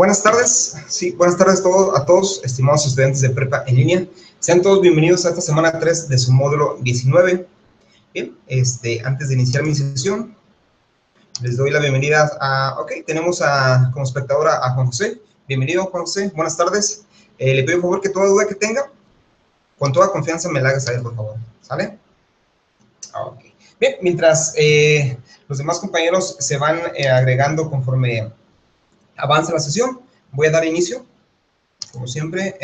Buenas tardes, sí, buenas tardes a todos, estimados estudiantes de prepa en línea. Sean todos bienvenidos a esta semana 3 de su módulo 19. Bien, antes de iniciar mi sesión, les doy la bienvenida tenemos como espectadora a Juan José. Bienvenido, Juan José, buenas tardes. Le pido por favor que toda duda que tenga, con toda confianza me la haga saber, por favor, ¿sale? Ok. Bien, mientras los demás compañeros se van agregando conforme avanza la sesión, voy a dar inicio, como siempre.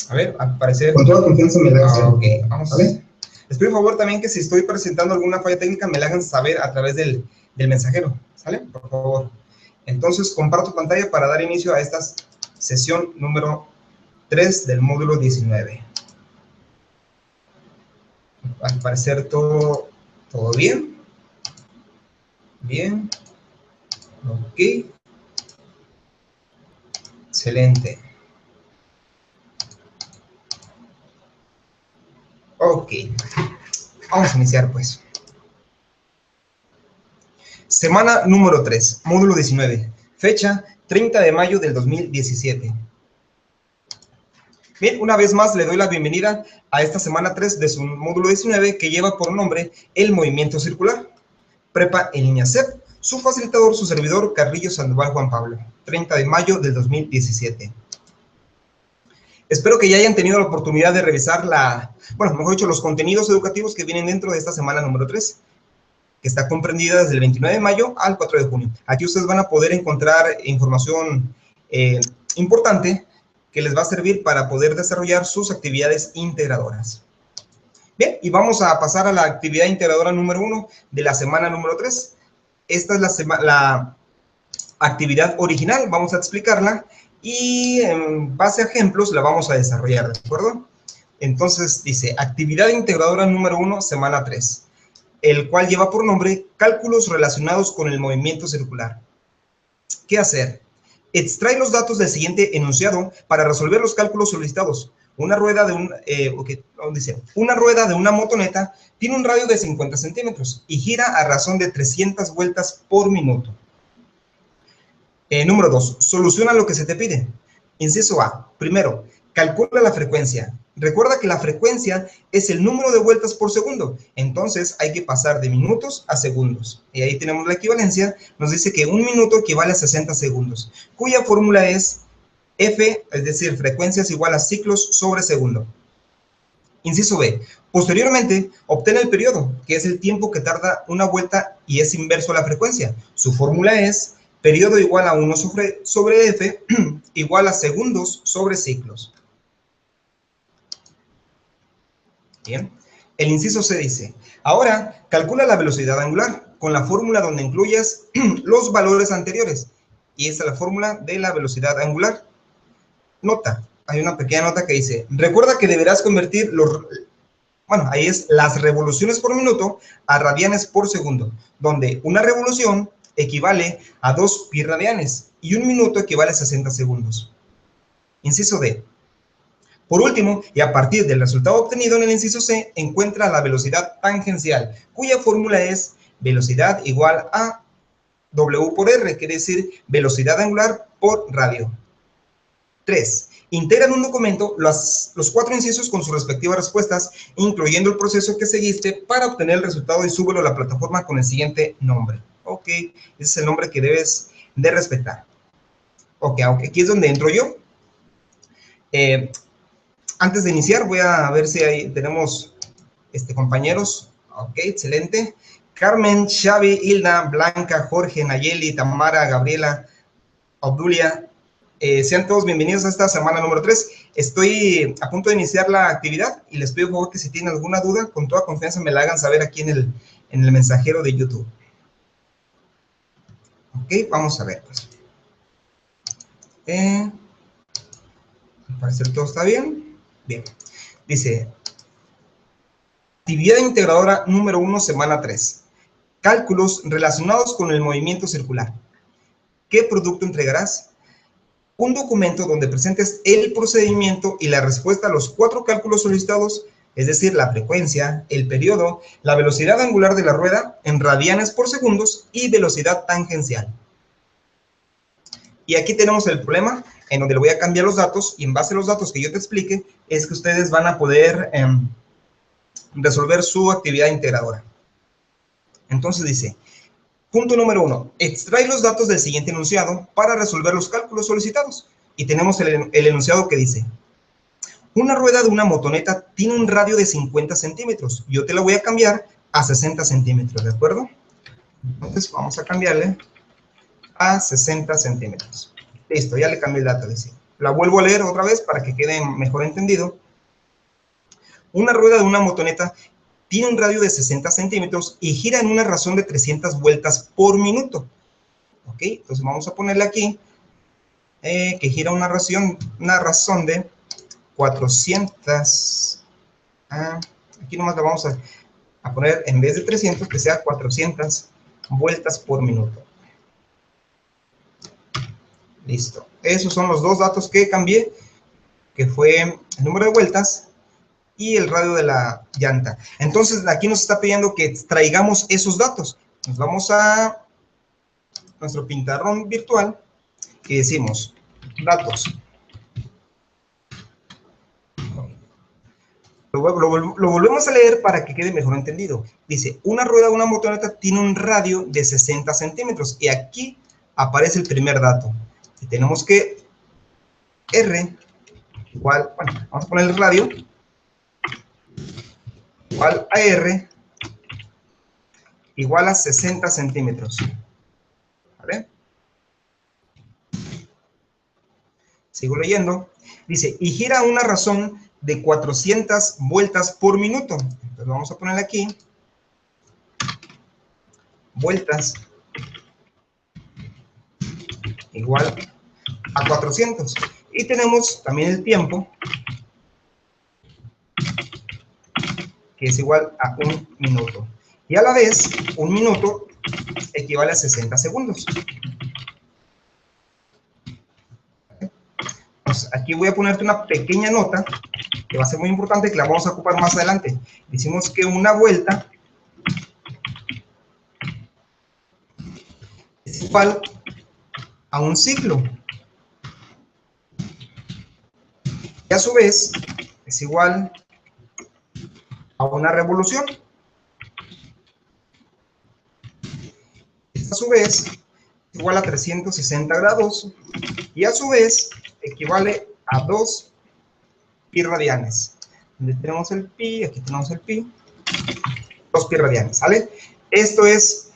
A ver, al parecer... Con toda confianza me la hagan saber. Ok, vamos. ¿Vale? Les pido por favor también que si estoy presentando alguna falla técnica, me la hagan saber a través del mensajero, ¿sale? Por favor. Entonces, comparto pantalla para dar inicio a esta sesión número 3 del módulo 19. Al parecer todo bien. Bien. Ok. Excelente. Ok. Vamos a iniciar, pues. Semana número 3, módulo 19. Fecha 30 de mayo del 2017. Bien, una vez más le doy la bienvenida a esta semana 3 de su módulo 19 que lleva por nombre el movimiento circular. Prepa en línea CEP, su facilitador, su servidor, Carrillo Sandoval Juan Pablo. 30 de mayo del 2017. Espero que ya hayan tenido la oportunidad de revisar los contenidos educativos que vienen dentro de esta semana número 3, que está comprendida desde el 29 de mayo al 4 de junio. Aquí ustedes van a poder encontrar información importante que les va a servir para poder desarrollar sus actividades integradoras. Bien, y vamos a pasar a la actividad integradora número 1 de la semana número 3. Esta es la actividad original, vamos a explicarla y en base a ejemplos la vamos a desarrollar, ¿de acuerdo? Entonces dice, actividad integradora número 1, semana 3, el cual lleva por nombre cálculos relacionados con el movimiento circular. ¿Qué hacer? Extrae los datos del siguiente enunciado para resolver los cálculos solicitados. Una rueda de una motoneta tiene un radio de 50 centímetros y gira a razón de 300 vueltas por minuto. Número 2, soluciona lo que se te pide. Inciso A, primero, calcula la frecuencia. Recuerda que la frecuencia es el número de vueltas por segundo, entonces hay que pasar de minutos a segundos. Y ahí tenemos la equivalencia, nos dice que un minuto equivale a 60 segundos, cuya fórmula es F, es decir, frecuencia es igual a ciclos sobre segundo. Inciso B, posteriormente, obtén el periodo, que es el tiempo que tarda una vuelta y es inverso a la frecuencia. Su fórmula es periodo igual a 1 sobre F igual a segundos sobre ciclos. Bien. El inciso C dice, ahora calcula la velocidad angular con la fórmula donde incluyas los valores anteriores. Y esta es la fórmula de la velocidad angular. Nota, hay una pequeña nota que dice, recuerda que deberás convertir las revoluciones por minuto a radianes por segundo, donde una revolución equivale a 2 pi radianes y un minuto equivale a 60 segundos. Inciso D. Por último, y a partir del resultado obtenido en el inciso C, encuentra la velocidad tangencial, cuya fórmula es velocidad igual a W por R, quiere decir velocidad angular por radio. 3. Integra en un documento los 4 incisos con sus respectivas respuestas, incluyendo el proceso que seguiste para obtener el resultado y súbelo a la plataforma con el siguiente nombre. Ok, ese es el nombre que debes de respetar. Ok, aquí es donde entro yo. Antes de iniciar, voy a ver si ahí tenemos compañeros. Ok, excelente. Carmen, Xavi, Hilda, Blanca, Jorge, Nayeli, Tamara, Gabriela, Obdulia. Sean todos bienvenidos a esta semana número 3. Estoy a punto de iniciar la actividad y les pido por favor que si tienen alguna duda, con toda confianza me la hagan saber aquí en el mensajero de YouTube. Ok, vamos a ver, pues. Al parecer todo está bien. Bien. Dice, actividad integradora número 1, semana 3. Cálculos relacionados con el movimiento circular. ¿Qué producto entregarás? Un documento donde presentes el procedimiento y la respuesta a los 4 cálculos solicitados, es decir, la frecuencia, el periodo, la velocidad angular de la rueda en radianes por segundos y velocidad tangencial. Y aquí tenemos el problema en donde le voy a cambiar los datos y en base a los datos que yo te explique es que ustedes van a poder resolver su actividad integradora. Entonces dice, punto número 1, extrae los datos del siguiente enunciado para resolver los cálculos solicitados. Y tenemos el enunciado que dice, una rueda de una motoneta tiene un radio de 50 centímetros. Yo te la voy a cambiar a 60 centímetros, ¿de acuerdo? Entonces vamos a cambiarle a 60 centímetros. Listo, ya le cambié el dato. Dice. La vuelvo a leer otra vez para que quede mejor entendido. Una rueda de una motoneta tiene un radio de 60 centímetros y gira en una razón de 300 vueltas por minuto. ¿Ok? Entonces vamos a ponerle aquí que gira una razón de 400. Aquí nomás la vamos a poner, en vez de 300, que sea 400 vueltas por minuto. Listo. Esos son los dos datos que cambié, que fue el número de vueltas y el radio de la llanta. Entonces, aquí nos está pidiendo que extraigamos esos datos. Nos vamos a nuestro pizarrón virtual y decimos, datos. Lo volvemos a leer para que quede mejor entendido. Dice, una rueda de una motoneta tiene un radio de 60 centímetros. Y aquí aparece el primer dato. Y tenemos que R igual, bueno, vamos a poner el radio, igual a R, igual a 60 centímetros. ¿Vale? Sigo leyendo. Dice, y gira a una razón de 400 vueltas por minuto. Entonces vamos a ponerle aquí, vueltas igual a 400. Y tenemos también el tiempo, que es igual a 1 minuto. Y a la vez, 1 minuto equivale a 60 segundos. Entonces, aquí voy a ponerte una pequeña nota, que va a ser muy importante, que la vamos a ocupar más adelante. Decimos que una vuelta es igual a un ciclo. Y a su vez, es igual a una revolución. Esta a su vez es igual a 360 grados y a su vez equivale a 2 pi radianes. Donde tenemos el pi, aquí tenemos el pi, 2 pi radianes, ¿sale? Esto es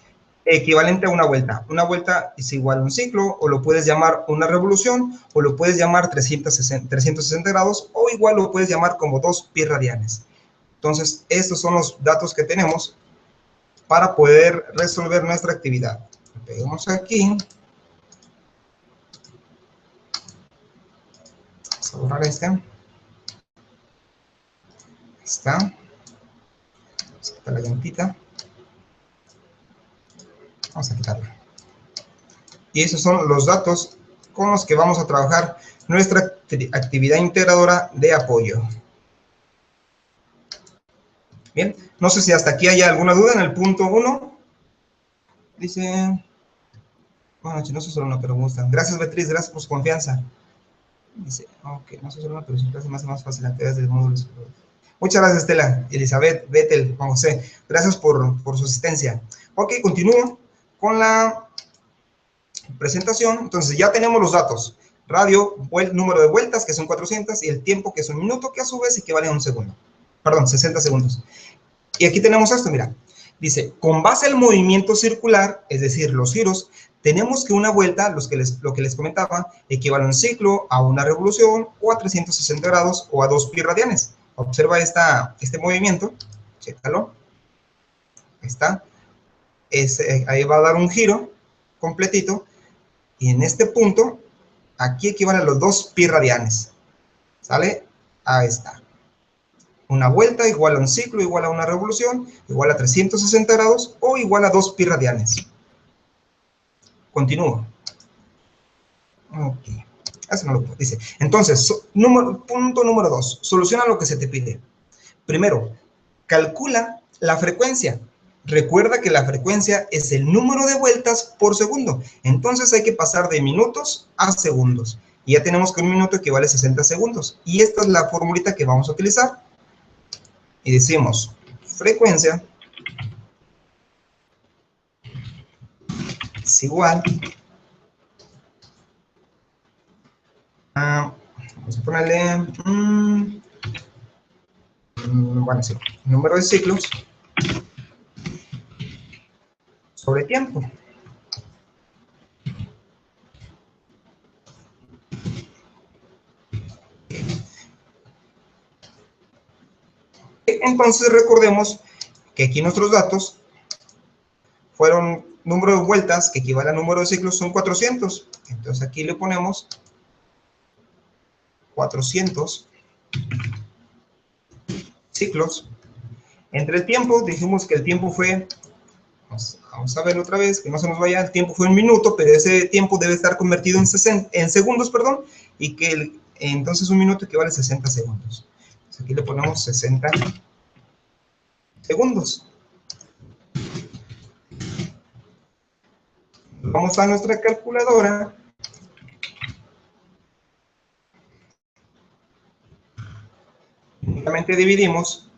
equivalente a una vuelta. Una vuelta es igual a un ciclo, o lo puedes llamar una revolución, o lo puedes llamar 360 grados, o igual lo puedes llamar como 2 pi radianes. Entonces, estos son los datos que tenemos para poder resolver nuestra actividad. Lo pegamos aquí. Vamos a borrar este. Ahí está. Vamos a quitar la llantita. Vamos a quitarla. Y esos son los datos con los que vamos a trabajar nuestra actividad integradora de apoyo. Bien, no sé si hasta aquí hay alguna duda en el punto 1. Dice, bueno, no soy solo una, pero me gusta. Gracias, Beatriz, gracias por su confianza. Dice, ok, no soy solo una, pero siempre hace más fácil actividades del módulo. Muchas gracias, Estela, Elizabeth, Betel, Juan José. Gracias por su asistencia. Ok, continúo con la presentación. Entonces, ya tenemos los datos. Radio, número de vueltas, que son 400, y el tiempo, que es 1 minuto, que a su vez equivale a 1 segundo. Perdón, 60 segundos. Y aquí tenemos esto, mira. Dice, con base al movimiento circular, es decir, los giros, tenemos que una vuelta, lo que les comentaba, equivale a un ciclo, a una revolución, o a 360 grados, o a 2 pi radianes. Observa este movimiento, chécalo. Ahí está. Ahí va a dar un giro completito, y en este punto, aquí equivale a los 2 pi radianes. ¿Sale? Ahí está. Una vuelta igual a un ciclo, igual a una revolución, igual a 360 grados o igual a 2 pi radianes. Continúo. Ok. Eso no lo puedo. Dice, entonces, punto número 2. Soluciona lo que se te pide. Primero, calcula la frecuencia. Recuerda que la frecuencia es el número de vueltas por segundo. Entonces hay que pasar de minutos a segundos. Y ya tenemos que un minuto equivale a 60 segundos. Y esta es la formulita que vamos a utilizar. Y decimos frecuencia es igual a, vamos a ponerle, bueno, sí, número de ciclos sobre tiempo. Entonces recordemos que aquí nuestros datos fueron número de vueltas, que equivale a número de ciclos, son 400. Entonces aquí le ponemos 400 ciclos. Entre el tiempo, dijimos que el tiempo fue, vamos a verlo otra vez, que no se nos vaya, el tiempo fue un minuto, pero ese tiempo debe estar convertido en segundos, perdón, y que entonces un minuto equivale a 60 segundos. Entonces aquí le ponemos 60 segundos. Vamos a nuestra calculadora. Únicamente dividimos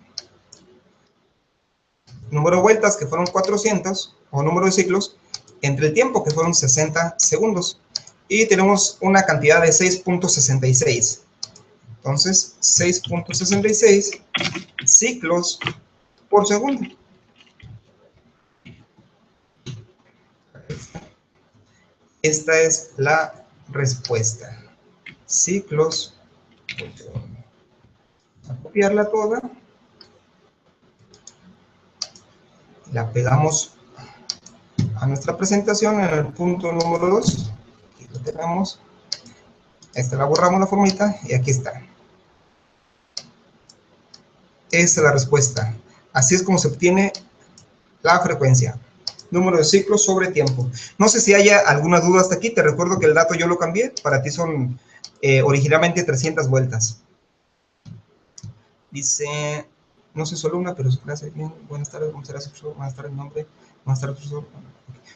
número de vueltas, que fueron 400, o número de ciclos, entre el tiempo, que fueron 60 segundos. Y tenemos una cantidad de 6.66. Entonces, 6.66 ciclos por segundo. Esta es la respuesta. Ciclos por segundo. Vamos a copiarla toda. La pegamos a nuestra presentación en el punto número 2. Aquí lo tenemos. Esta la borramos la formita y aquí está. Esta es la respuesta. Así es como se obtiene la frecuencia. Número de ciclos sobre tiempo. No sé si haya alguna duda hasta aquí. Te recuerdo que el dato yo lo cambié. Para ti son originalmente 300 vueltas. Dice, no sé solo una, pero su clase bien. Buenas tardes, buenas tardes, profesor. Buenas tardes, nombre. Buenas tardes, profesor.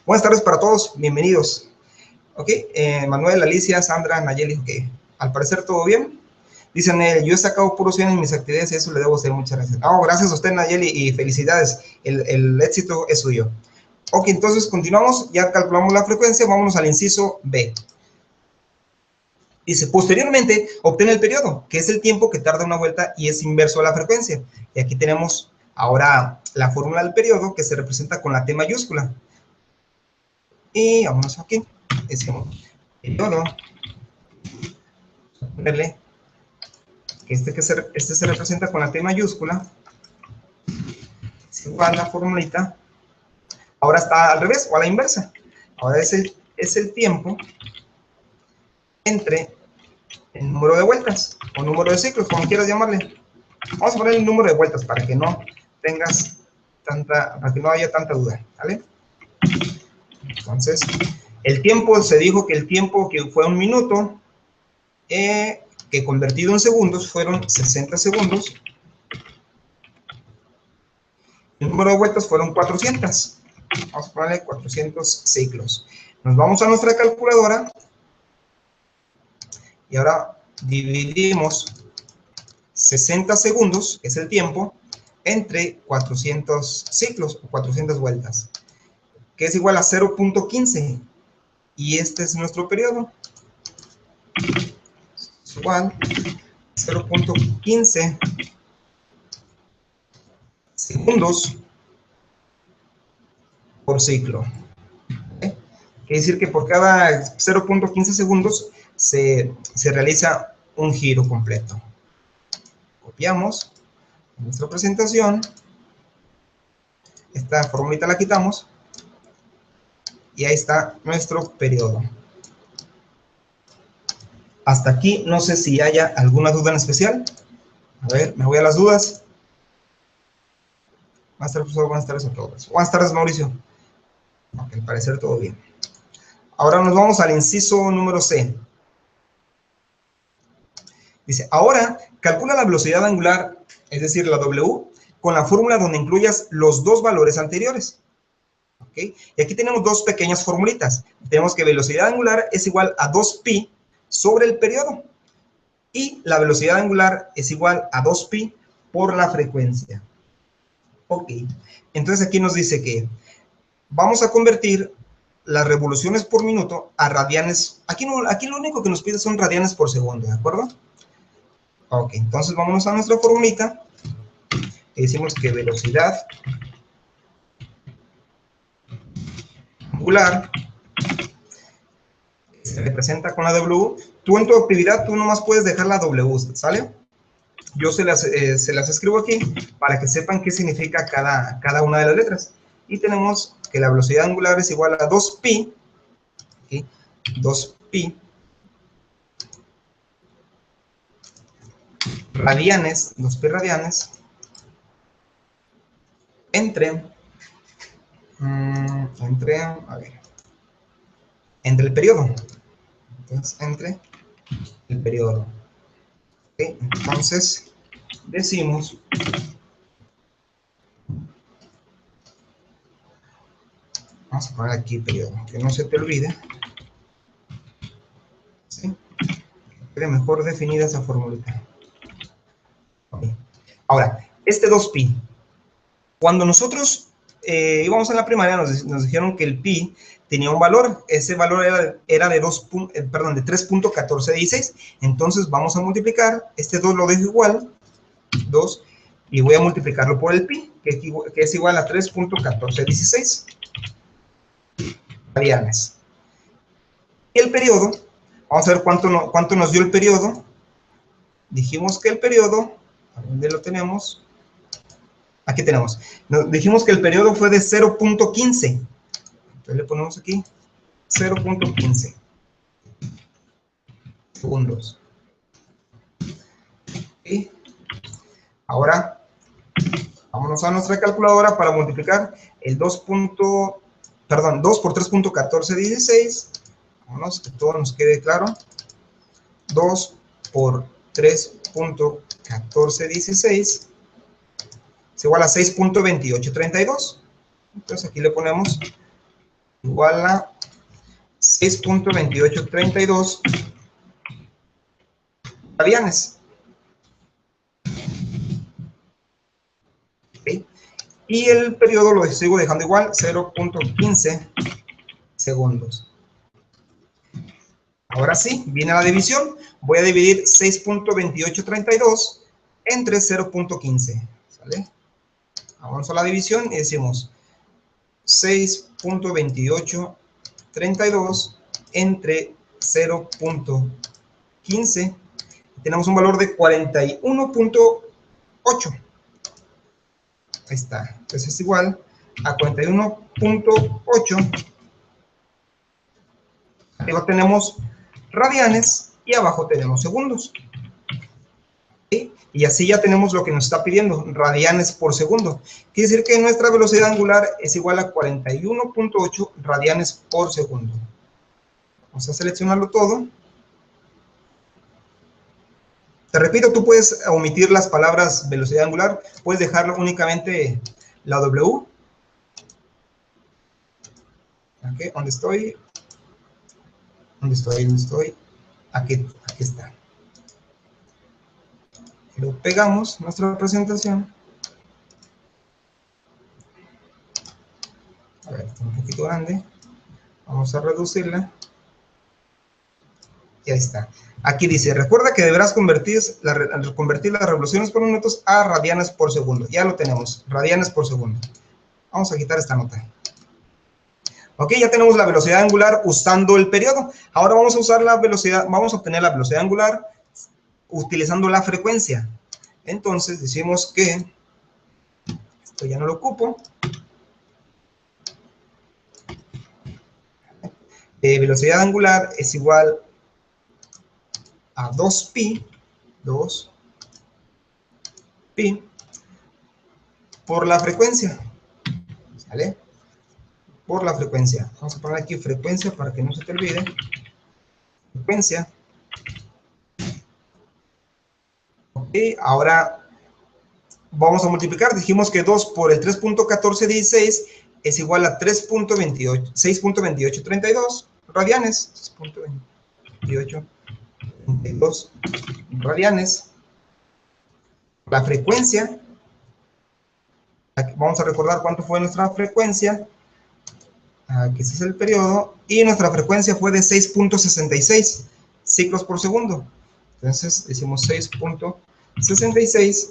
Buenas tardes para todos. Bienvenidos. Ok, Manuel, Alicia, Sandra, Nayeli. Ok, al parecer todo bien. Dicen, yo he sacado puros 100 en mis actividades y eso le debo hacer. Muchas gracias. Oh, gracias a usted, Nayeli, y felicidades. El éxito es suyo. Ok, entonces continuamos. Ya calculamos la frecuencia. Vámonos al inciso B. Dice, posteriormente, obtiene el periodo, que es el tiempo que tarda una vuelta y es inverso a la frecuencia. Y aquí tenemos ahora la fórmula del periodo, que se representa con la T mayúscula. Y vámonos aquí. Decimos, periodo. Vamos a ponerle que este se representa con la T mayúscula. Es igual a la formulita. Ahora está al revés o a la inversa. Ahora es el tiempo entre el número de vueltas o número de ciclos, como quieras llamarle. Vamos a poner el número de vueltas para que no tengas para que no haya tanta duda, ¿vale? Entonces, el tiempo, se dijo que el tiempo que fue un minuto, que convertido en segundos fueron 60 segundos. El número de vueltas fueron 400. Vamos a ponerle 400 ciclos. Nos vamos a nuestra calculadora. Y ahora dividimos 60 segundos, que es el tiempo, entre 400 ciclos o 400 vueltas, que es igual a 0.15. Y este es nuestro periodo. Es igual a 0.15 segundos por ciclo. Quiere decir que por cada 0.15 segundos se realiza un giro completo. Copiamos nuestra presentación. Esta formulita la quitamos. Y ahí está nuestro periodo. Hasta aquí, no sé si haya alguna duda en especial. A ver, me voy a las dudas. Buenas tardes, profesor. Buenas tardes a todos. Buenas tardes, Mauricio. Ok, al parecer todo bien. Ahora nos vamos al inciso número C. Dice, ahora calcula la velocidad angular, es decir, la W, con la fórmula donde incluyas los dos valores anteriores. ¿Ok? Y aquí tenemos dos pequeñas formulitas. Tenemos que velocidad angular es igual a 2pi sobre el periodo. Y la velocidad angular es igual a 2pi por la frecuencia. Ok. Entonces aquí nos dice que vamos a convertir las revoluciones por minuto a radianes. Aquí lo único que nos pide son radianes por segundo, ¿de acuerdo? Ok, entonces vámonos a nuestra formulita. Y decimos que velocidad angular se representa con la W. Tú en tu actividad, tú nomás puedes dejar la W, ¿sale? Yo se las escribo aquí para que sepan qué significa cada una de las letras. Y tenemos que la velocidad angular es igual a 2pi, ¿okay? 2pi radianes, 2pi radianes, entre el periodo. Entonces, entre el periodo. ¿Okay? Entonces, decimos vamos a poner aquí periodo, que no se te olvide. ¿Sí? Quede mejor definida esa formulita. Okay. Ahora, este 2pi, cuando nosotros íbamos en la primaria, nos dijeron que el pi tenía un valor. Ese valor era de 3.1416. Entonces vamos a multiplicar. Este 2 lo dejo igual, 2, y voy a multiplicarlo por el pi, que es igual a 3.1416 radianes. El periodo, vamos a ver cuánto nos dio el periodo. Dijimos que el periodo, ¿a dónde lo tenemos? Aquí tenemos. Dijimos que el periodo fue de 0.15. Entonces le ponemos aquí 0.15 segundos. Y ahora, vámonos a nuestra calculadora para multiplicar el 2 por 3.1416. Vámonos, que todo nos quede claro. 2 por 3.1416 es igual a 6.2832. Entonces aquí le ponemos igual a 6.2832 radianes. ¿Okay? Y el periodo lo sigo dejando igual, 0.15 segundos. Ahora sí, viene la división. Voy a dividir 6.2832 entre 0.15. ¿Sale? Vamos a la división y decimos 6.2832 entre 0.15. Tenemos un valor de 41.8. Ahí está. Entonces es igual a 41.8. Arriba tenemos radianes y abajo tenemos segundos. ¿Sí? Y así ya tenemos lo que nos está pidiendo, radianes por segundo. Quiere decir que nuestra velocidad angular es igual a 41.8 radianes por segundo. Vamos a seleccionarlo todo. Te repito, tú puedes omitir las palabras velocidad angular, puedes dejarlo únicamente la W. Okay, ¿dónde estoy? ¿Dónde estoy? Aquí está. Lo pegamos, nuestra presentación. A ver, está un poquito grande. Vamos a reducirla. Y ahí está. Aquí dice, recuerda que deberás convertir las revoluciones por minutos a radianes por segundo. Ya lo tenemos, radianes por segundo. Vamos a quitar esta nota. Ok, ya tenemos la velocidad angular usando el periodo. Ahora vamos a usar la velocidad, vamos a obtener la velocidad angular utilizando la frecuencia. Entonces decimos que, esto ya no lo ocupo, velocidad angular es igual a 2pi por la frecuencia, ¿sale? Por la frecuencia. Vamos a poner aquí frecuencia para que no se te olvide. Frecuencia. Ok, ahora vamos a multiplicar. Dijimos que 2 por el 3.1416 es igual a 6.2832 radianes. 6.2832 radianes. La frecuencia, vamos a recordar cuánto fue nuestra frecuencia, que ese es el periodo, y nuestra frecuencia fue de 6.66 ciclos por segundo. Entonces decimos 6.66,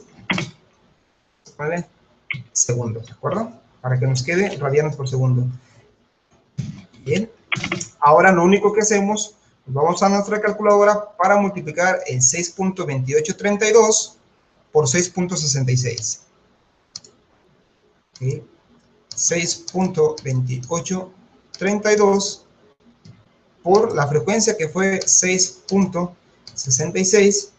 ¿vale? Segundos, ¿de acuerdo? Para que nos quede radianes por segundo. Bien, ahora lo único que hacemos, vamos a nuestra calculadora para multiplicar el 6.2832 por 6.66. ¿Sí? 6.2832 por la frecuencia que fue 6.66,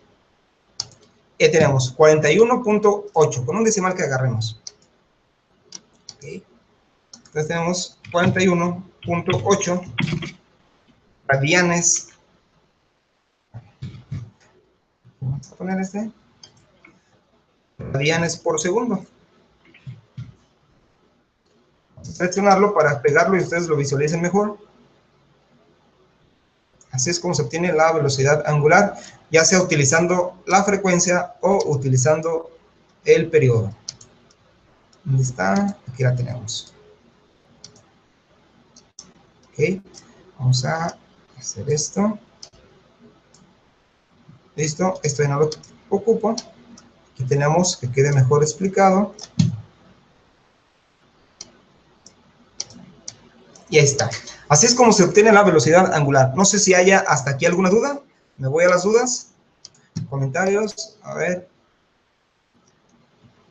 y tenemos 41.8 con un decimal que agarremos. ¿Okay? Entonces tenemos 41.8 radianes. Vamos a poner radianes por segundo. Vamos a seleccionarlo para pegarlo y ustedes lo visualicen mejor. Así es como se obtiene la velocidad angular, ya sea utilizando la frecuencia o utilizando el periodo. ¿Dónde está? Aquí la tenemos. Ok, vamos a hacer esto. Listo, esto ya no lo ocupo. Aquí tenemos que quede mejor explicado. Y ahí está. Así es como se obtiene la velocidad angular. No sé si haya hasta aquí alguna duda. Me voy a las dudas. Comentarios. A ver.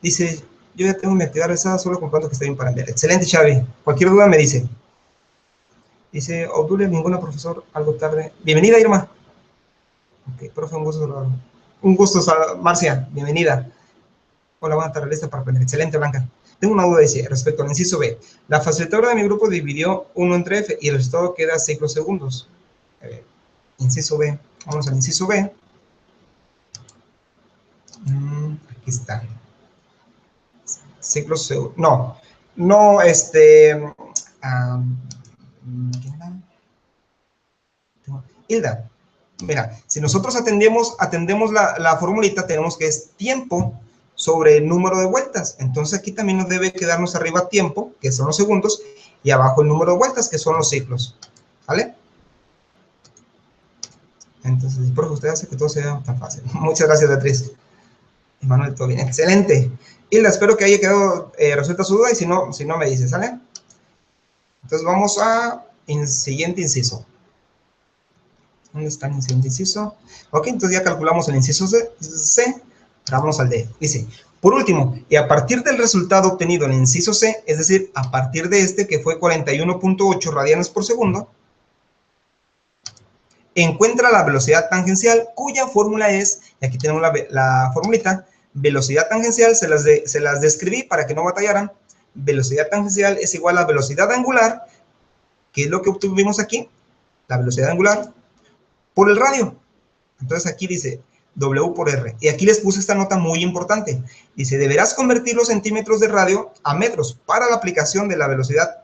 Dice, yo ya tengo mi actividad realizada, solo comprando que está bien para enviar. Excelente, Xavi. Cualquier duda me dice. Dice, Obdule, ninguna profesor, algo tarde. Bienvenida, Irma. Ok, profe, un gusto saludarlo. Un gusto, Marcia. Bienvenida. Hola, buenas tardes, lista para aprender. Excelente, Blanca. Tengo una duda, dice, respecto al inciso B. La facilitadora de mi grupo dividió 1 entre F y el resultado queda ciclosegundos. Inciso B. Vamos al inciso B. Aquí está. Ciclosegundos. No, no, Hilda, mira, si nosotros atendemos la formulita, tenemos que es tiempo sobre el número de vueltas. Entonces aquí también nos debe quedarnos arriba tiempo, que son los segundos, y abajo el número de vueltas, que son los ciclos. ¿Vale? Entonces, profe, usted hace que todo sea tan fácil. Muchas gracias, Beatriz. Emanuel, todo bien. Excelente. Hilda, espero que haya quedado resuelta su duda, y si no me dice, ¿sale? Entonces vamos a siguiente inciso. ¿Dónde está el siguiente inciso? Ok, entonces ya calculamos el inciso C. Vámonos al D. Dice, por último, y a partir del resultado obtenido en el inciso C, es decir, a partir de este que fue 41.8 radianes por segundo, encuentra la velocidad tangencial, cuya fórmula es, y aquí tenemos la formulita, velocidad tangencial, se las describí para que no batallaran. Velocidad tangencial es igual a velocidad angular, que es lo que obtuvimos aquí, la velocidad angular, por el radio. Entonces aquí dice W por R. Y aquí les puse esta nota muy importante. Dice, deberás convertir los centímetros de radio a metros para la aplicación de la velocidad,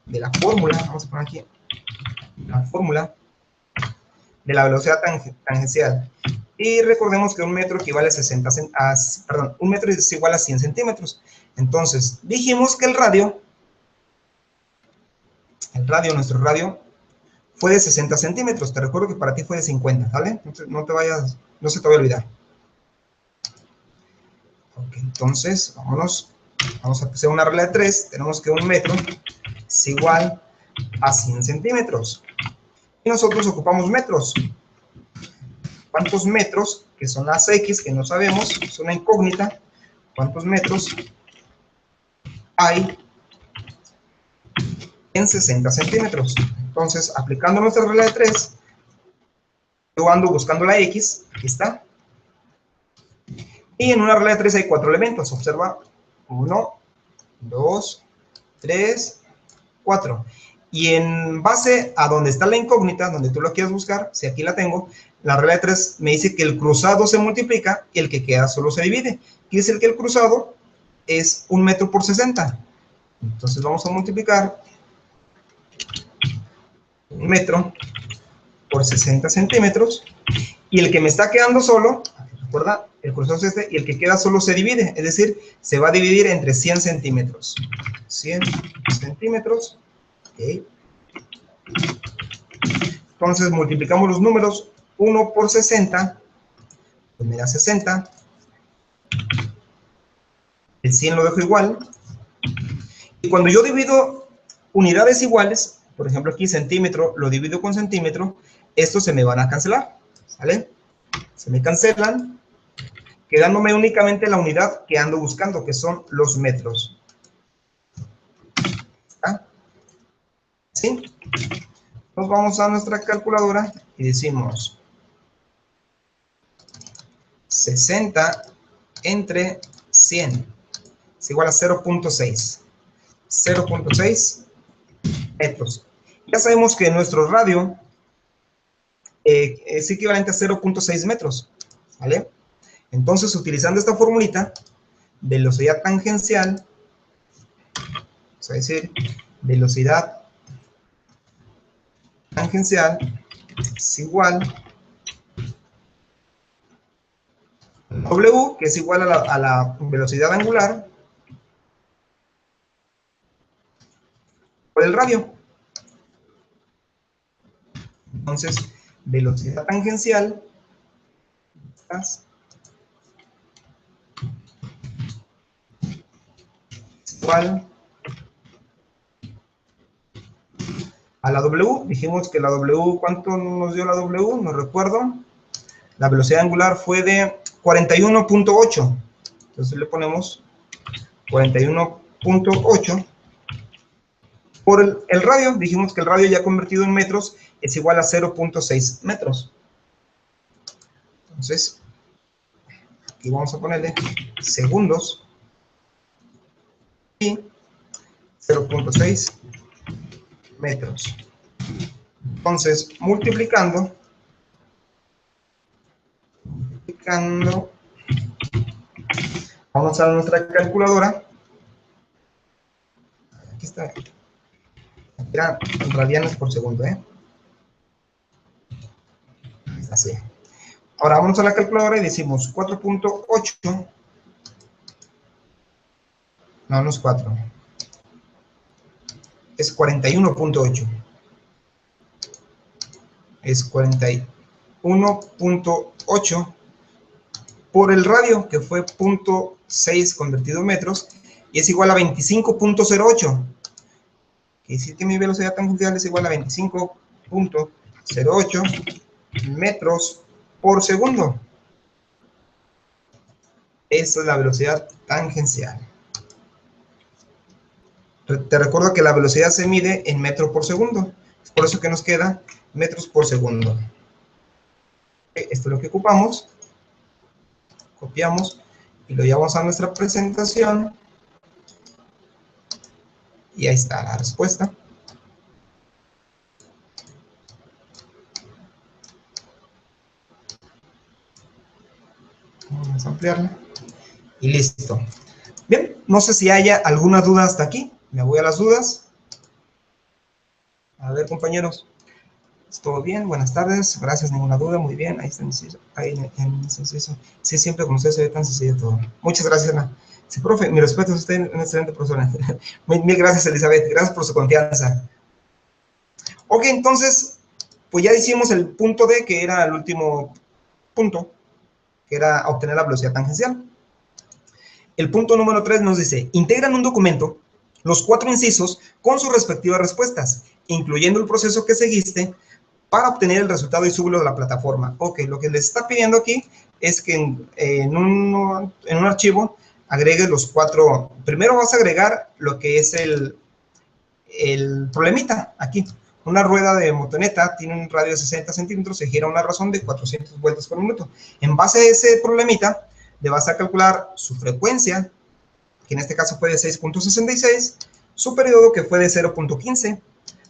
de la fórmula, vamos a poner aquí, la fórmula de la velocidad tangencial. Y recordemos que un metro equivale a un metro es igual a 100 centímetros. Entonces, dijimos que nuestro radio, fue de 60 centímetros. Te recuerdo que para ti fue de 50, ¿vale? No se te vaya a olvidar. Ok, entonces, vamos a hacer una regla de 3. Tenemos que un metro es igual a 100 centímetros. Y nosotros ocupamos metros. ¿Cuántos metros? Que son las X, que no sabemos, es una incógnita. ¿Cuántos metros hay en 60 centímetros? Entonces, aplicando nuestra regla de 3, yo ando buscando la X, aquí está. Y en una regla de 3 hay 4 elementos. Observa, 1, 2, 3, 4. Y en base a donde está la incógnita, donde tú lo quieres buscar, si aquí la tengo, la regla de 3 me dice que el cruzado se multiplica y el que queda solo se divide. Quiere decir que el cruzado es 1 metro por 60. Entonces vamos a multiplicar 1 metro por 60 centímetros. Y el que me está quedando solo, recuerda, el cruzado es este, y el que queda solo se divide. Es decir, se va a dividir entre 100 centímetros. 100 centímetros. Okay. Entonces multiplicamos los números. 1 por 60, pues me da 60. El 100 lo dejo igual. Y cuando yo divido unidades iguales, por ejemplo aquí centímetro, lo divido con centímetro, estos se me van a cancelar, ¿sale? Se me cancelan, quedándome únicamente la unidad que ando buscando, que son los metros. ¿Está? ¿Sí? Nos vamos a nuestra calculadora y decimos 60 entre 100 es igual a 0.6. 0.6 metros. Ya sabemos que nuestro radio es equivalente a 0.6 metros, ¿vale? Entonces, utilizando esta formulita, velocidad tangencial, vamos a decir, velocidad tangencial es igual a W, que es igual a la velocidad angular, por el radio. Entonces, velocidad tangencial es igual a la W. Dijimos que la W, ¿cuánto nos dio la W? No recuerdo. La velocidad angular fue de 41.8. Entonces le ponemos 41.8 por el radio. Dijimos que el radio ya convertido en metros es igual a 0.6 metros. Entonces, aquí vamos a ponerle segundos y 0.6 metros. Entonces, multiplicando, vamos a nuestra calculadora. Aquí está. Era radianes por segundo, así. Ahora vamos a la calculadora y decimos 4.8. No es 4. Es 41.8. Es 41.8 por el radio, que fue 0.6 convertido en metros, y es igual a 25.08. Quiere decir que mi velocidad tangencial es igual a 25.08 metros por segundo. Esa es la velocidad tangencial. Te recuerdo que la velocidad se mide en metros por segundo. Es por eso que nos queda metros por segundo. Esto es lo que ocupamos. Copiamos y lo llevamos a nuestra presentación. Y ahí está la respuesta. Vamos a ampliarla. Y listo. Bien, no sé si haya alguna duda hasta aquí. Me voy a las dudas. A ver, compañeros. ¿Todo bien? Buenas tardes. Gracias, ninguna duda. Muy bien. Ahí está el inciso. Sí, siempre con usted se ve tan sencillo todo. Muchas gracias, Ana. Sí, profe, mi respeto a usted, una excelente persona. Mil gracias, Elizabeth. Gracias por su confianza. Ok, entonces, pues ya hicimos el punto D, que era el último punto, que era obtener la velocidad tangencial. El punto número 3 nos dice, integra en un documento los 4 incisos con sus respectivas respuestas, incluyendo el proceso que seguiste para obtener el resultado y súbelo de la plataforma. Ok, lo que les está pidiendo aquí es que en un archivo agregues los 4. Primero vas a agregar lo que es el problemita aquí. Una rueda de motoneta tiene un radio de 60 centímetros, se gira a una razón de 400 vueltas por minuto. En base a ese problemita, le vas a calcular su frecuencia, que en este caso fue de 6.66, su periodo, que fue de 0.15,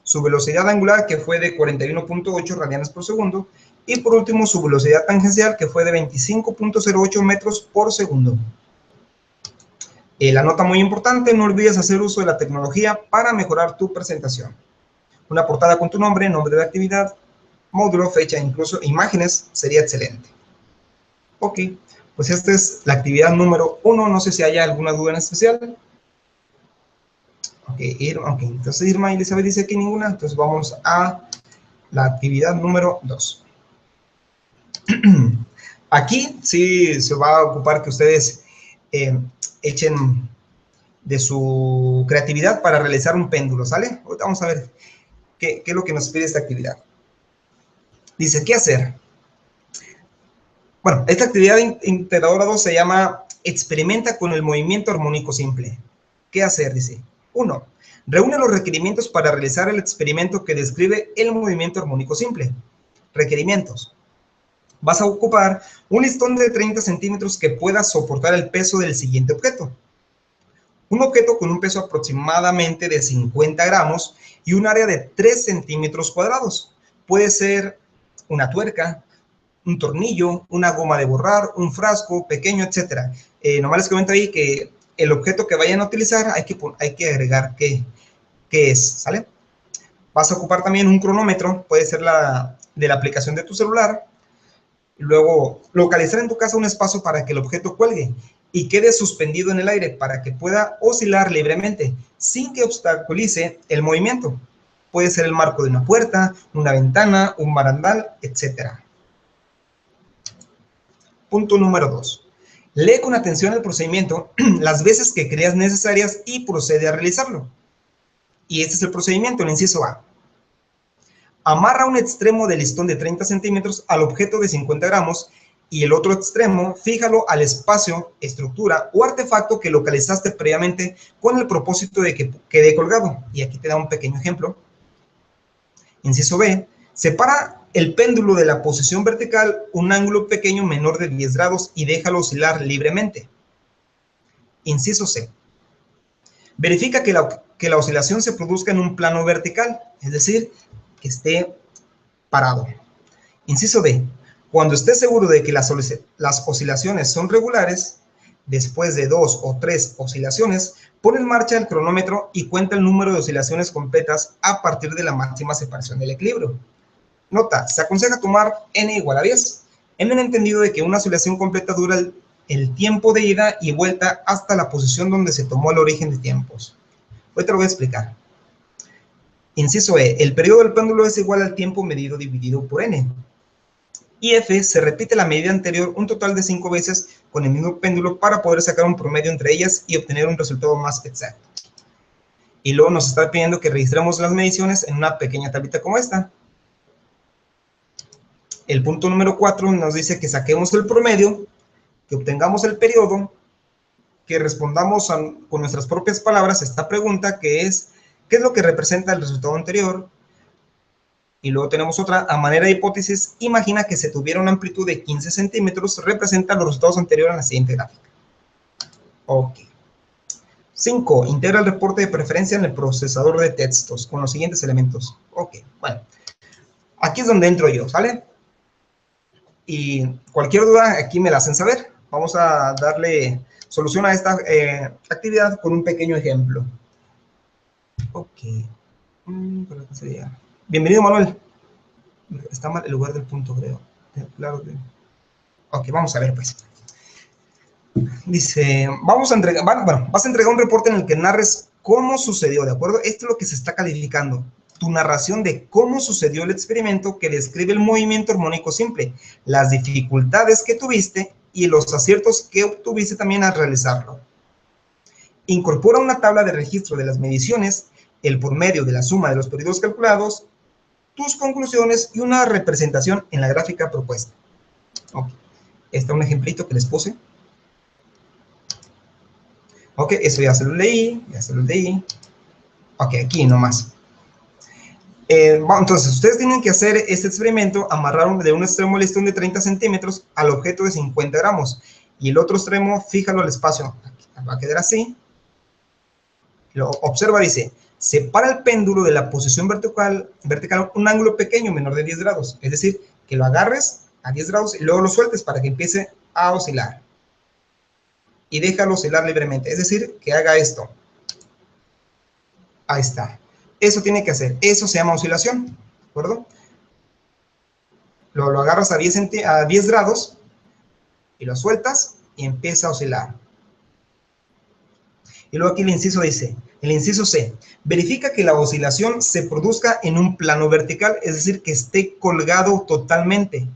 su velocidad angular, que fue de 41.8 radianes por segundo, Y por último, su velocidad tangencial, que fue de 25.08 metros por segundo. La nota muy importante, no olvides hacer uso de la tecnología para mejorar tu presentación. Una portada con tu nombre, nombre de actividad, módulo, fecha, incluso imágenes, sería excelente. Ok, pues esta es la actividad número 1, no sé si haya alguna duda en especial. Ok, entonces Irma y Elizabeth dice que ninguna, entonces vamos a la actividad número 2. Aquí sí se va a ocupar que ustedes echen de su creatividad para realizar un péndulo, ¿sale? Ahorita vamos a ver qué es lo que nos pide esta actividad. Dice, ¿qué hacer? Bueno, esta actividad integradora 2 se llama Experimenta con el movimiento armónico simple. ¿Qué hacer? Dice, 1. Reúne los requerimientos para realizar el experimento que describe el movimiento armónico simple. Requerimientos. Vas a ocupar un listón de 30 centímetros que pueda soportar el peso del siguiente objeto. Un objeto con un peso aproximadamente de 50 gramos y un área de 3 centímetros cuadrados. Puede ser una tuerca, un tornillo, una goma de borrar, un frasco pequeño, etc. Nomás les comento ahí que el objeto que vayan a utilizar hay que agregar qué es, ¿sale? Vas a ocupar también un cronómetro, puede ser de la aplicación de tu celular. Luego, localizar en tu casa un espacio para que el objeto cuelgue y quede suspendido en el aire para que pueda oscilar libremente sin que obstaculice el movimiento. Puede ser el marco de una puerta, una ventana, un barandal, etc. Punto número 2. Lee con atención el procedimiento las veces que creas necesarias y procede a realizarlo. Y este es el procedimiento, el inciso A. Amarra un extremo del listón de 30 centímetros al objeto de 50 gramos y el otro extremo fíjalo al espacio, estructura o artefacto que localizaste previamente con el propósito de que quede colgado. Y aquí te da un pequeño ejemplo. Inciso B. Separa el péndulo de la posición vertical un ángulo pequeño menor de 10 grados y déjalo oscilar libremente. Inciso C. Verifica que la oscilación se produzca en un plano vertical, es decir, que esté parado. Inciso D. Cuando estés seguro de que las oscilaciones son regulares, después de 2 o 3 oscilaciones, pon en marcha el cronómetro y cuenta el número de oscilaciones completas a partir de la máxima separación del equilibrio. Nota, se aconseja tomar n igual a 10, en el entendido de que una oscilación completa dura el tiempo de ida y vuelta hasta la posición donde se tomó el origen de tiempos. Hoy te lo voy a explicar. Inciso E, el periodo del péndulo es igual al tiempo medido dividido por n. Y F, se repite la medida anterior un total de 5 veces con el mismo péndulo para poder sacar un promedio entre ellas y obtener un resultado más exacto. Y luego nos está pidiendo que registremos las mediciones en una pequeña tablita como esta. El punto número 4 nos dice que saquemos el promedio, que obtengamos el periodo, que respondamos con nuestras propias palabras esta pregunta, que es, ¿qué es lo que representa el resultado anterior? Y luego tenemos otra, a manera de hipótesis, imagina que se tuviera una amplitud de 15 centímetros, representa los resultados anteriores en la siguiente gráfica. Ok. 5. Integra el reporte de preferencia en el procesador de textos con los siguientes elementos. Ok, bueno. Aquí es donde entro yo, ¿sale? Y cualquier duda, aquí me la hacen saber. Vamos a darle solución a esta actividad con un pequeño ejemplo. Ok. ¿Para qué sería? Bienvenido, Manuel. Está mal el lugar del punto, creo. Claro que... Ok, vamos a ver, pues. Dice, vas a entregar un reporte en el que narres cómo sucedió, ¿de acuerdo? Esto es lo que se está calificando. Tu narración de cómo sucedió el experimento que describe el movimiento armónico simple, las dificultades que tuviste y los aciertos que obtuviste también al realizarlo. Incorpora una tabla de registro de las mediciones, el promedio de la suma de los periodos calculados, tus conclusiones y una representación en la gráfica propuesta. Ok, este es un ejemplito que les puse. Ok, eso ya se lo leí, Ok, aquí nomás. Entonces, ustedes tienen que hacer este experimento, amarrar de un extremo listón de 30 centímetros al objeto de 50 gramos y el otro extremo, fíjalo al espacio. Aquí va a quedar así. Observa, dice, separa el péndulo de la posición vertical un ángulo pequeño menor de 10 grados, es decir, que lo agarres a 10 grados y luego lo sueltes para que empiece a oscilar. Y déjalo oscilar libremente, es decir, que haga esto. Ahí está. Eso tiene que hacer, eso se llama oscilación, ¿de acuerdo? Lo agarras a 10 grados y lo sueltas y empieza a oscilar. Y luego aquí el inciso dice, el inciso C, verifica que la oscilación se produzca en un plano vertical, es decir, que esté colgado totalmente.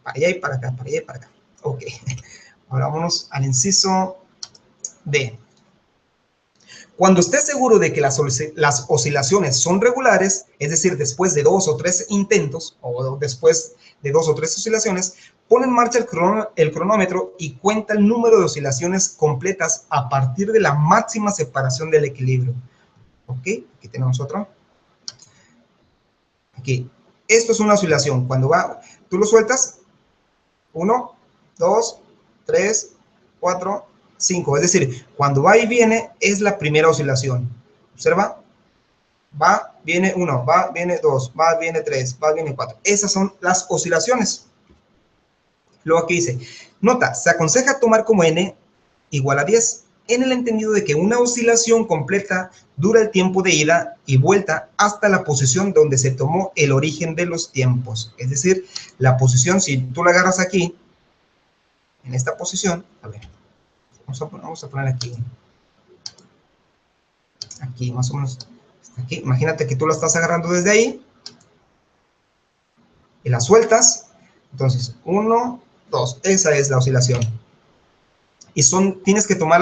Para allá y para acá, para allá y para acá. Ok. Ahora vámonos al inciso D. Cuando estés seguro de que las oscilaciones son regulares, es decir, después de 2 o 3 intentos, o después de 2 o 3 oscilaciones, pon en marcha el cronómetro y cuenta el número de oscilaciones completas a partir de la máxima separación del equilibrio. Ok, aquí tenemos otro. Aquí, esto es una oscilación. Cuando va, tú lo sueltas, 1, 2, 3, 4, 5. Es decir, cuando va y viene es la primera oscilación. Observa, va, viene 1, va, viene 2, va, viene 3, va, viene 4. Esas son las oscilaciones. Luego aquí dice, nota, se aconseja tomar como n igual a 10, en el entendido de que una oscilación completa dura el tiempo de ida y vuelta hasta la posición donde se tomó el origen de los tiempos. Es decir, la posición, si tú la agarras aquí, en esta posición, a ver, vamos a poner aquí más o menos, aquí, imagínate que tú la estás agarrando desde ahí, y la sueltas, entonces, 1, 2, esa es la oscilación. Y tienes que tomar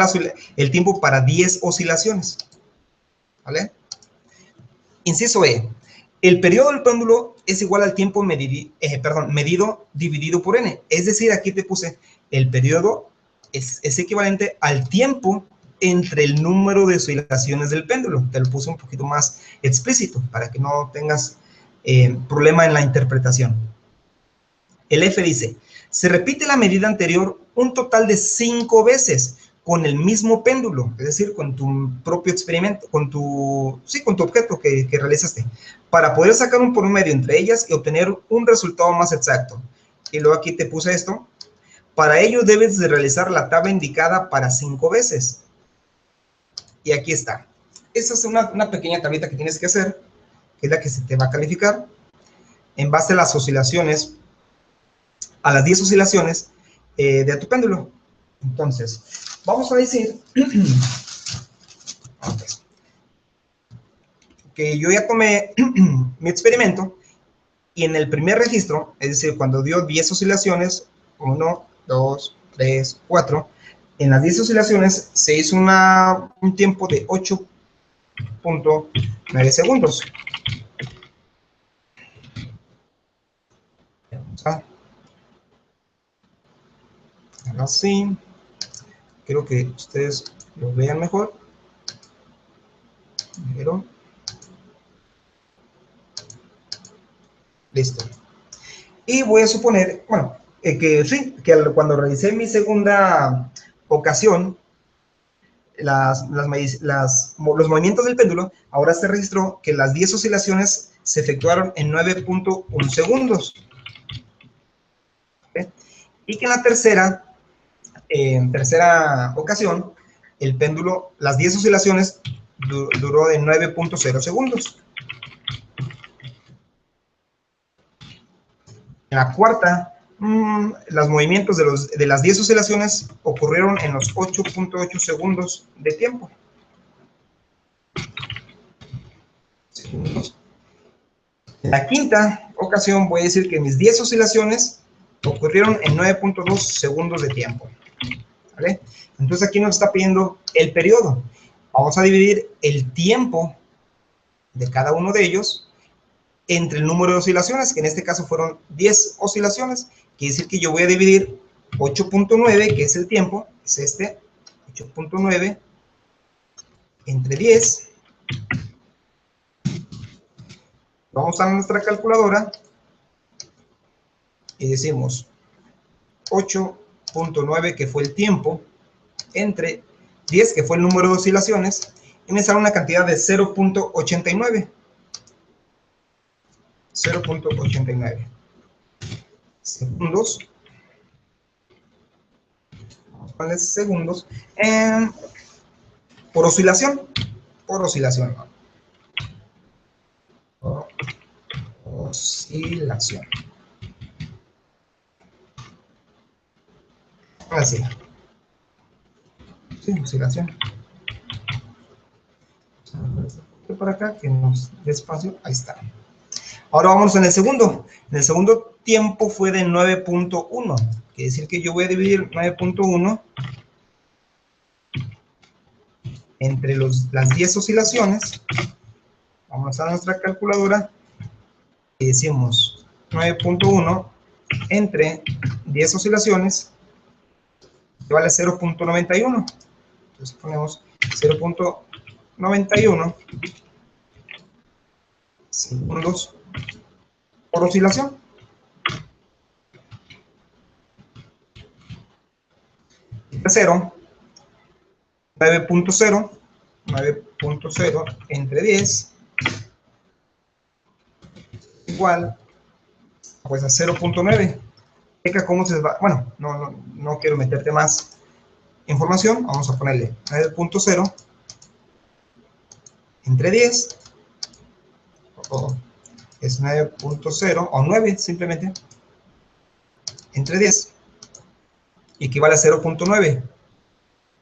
el tiempo para 10 oscilaciones, ¿vale? Inciso E, el periodo del péndulo es igual al tiempo medido dividido por n, es decir, aquí te puse, el periodo es equivalente al tiempo entre el número de oscilaciones del péndulo. Te lo puse un poquito más explícito para que no tengas problema en la interpretación. El F dice, se repite la medida anterior un total de 5 veces con el mismo péndulo, es decir, con tu propio experimento, con tu objeto que realizaste, para poder sacar un promedio entre ellas y obtener un resultado más exacto. Y luego aquí te puse esto. Para ello debes de realizar la tabla indicada para 5 veces. Y aquí está. Esa es una pequeña tablita que tienes que hacer, que es la que se te va a calificar, en base a las oscilaciones, a las 10 oscilaciones de tu péndulo. Entonces, vamos a decir que yo ya tomé mi experimento y en el primer registro, es decir, cuando dio 10 oscilaciones, 1, 2, 3, 4, en las 10 oscilaciones se hizo un tiempo de 8.9 segundos. Vamos a hacerlo así. Quiero que ustedes lo vean mejor. Pero, listo. Y voy a suponer, bueno, que sí, que cuando realicé mi segunda ocasión, los movimientos del péndulo, ahora se registró que las 10 oscilaciones se efectuaron en 9.1 segundos. ¿Okay? Y que en la tercera ocasión, el péndulo, las 10 oscilaciones duró de 9.0 segundos. En la cuarta, los movimientos de las 10 oscilaciones ocurrieron en los 8.8 segundos de tiempo. En la quinta ocasión voy a decir que mis 10 oscilaciones ocurrieron en 9.2 segundos de tiempo. ¿Vale? Entonces aquí nos está pidiendo el periodo. Vamos a dividir el tiempo de cada uno de ellos entre el número de oscilaciones, que en este caso fueron 10 oscilaciones. Quiere decir que yo voy a dividir 8.9, que es el tiempo, es este, 8.9 entre 10. Vamos a nuestra calculadora y decimos 8.9, que fue el tiempo, entre 10, que fue el número de oscilaciones, y me sale una cantidad de 0.89. 0.89. segundos. Vamos a ponerle segundos. Por oscilación. Por oscilación. Por oscilación. Así. Sí, oscilación. Por acá, que nos dé espacio. Ahí está. Ahora vamos en el segundo. En el segundo tiempo fue de 9.1. Quiere decir que yo voy a dividir 9.1 entre las 10 oscilaciones. Vamos a nuestra calculadora y decimos 9.1 entre 10 oscilaciones vale 0.91. Entonces ponemos 0.91 segundos por oscilación. El tercero, 9.0 entre 10 igual pues a 0.9. Checa cómo se va. Bueno, no quiero meterte más información. Vamos a ponerle 9.0 entre 10 es 9.0 o 9 simplemente entre 10 equivale a 0.9.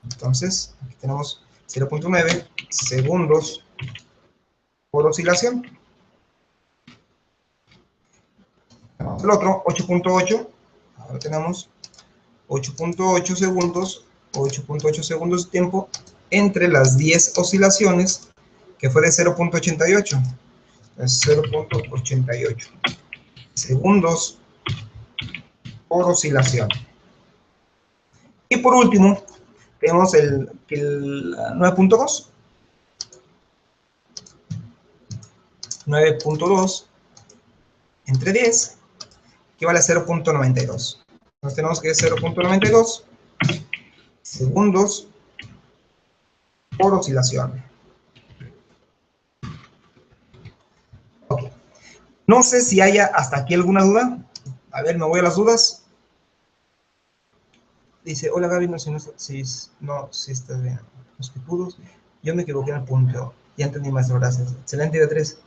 Entonces aquí tenemos 0.9 segundos por oscilación. El otro 8.8, ahora tenemos 8.8 segundos, 8.8 segundos de tiempo entre las 10 oscilaciones, que fue de 0.88. Es 0.88 segundos por oscilación. Y por último, tenemos el 9.2. 9.2 entre 10 equivale a 0.92. Entonces tenemos que es 0.92 segundos por oscilación. Okay. No sé si haya hasta aquí alguna duda. A ver, me voy a las dudas. Dice, hola Gaby, no, si estás bien. Los que pudo. Yo me equivoqué en el punto. Ya entendí, maestro, gracias. Excelente, idea 3.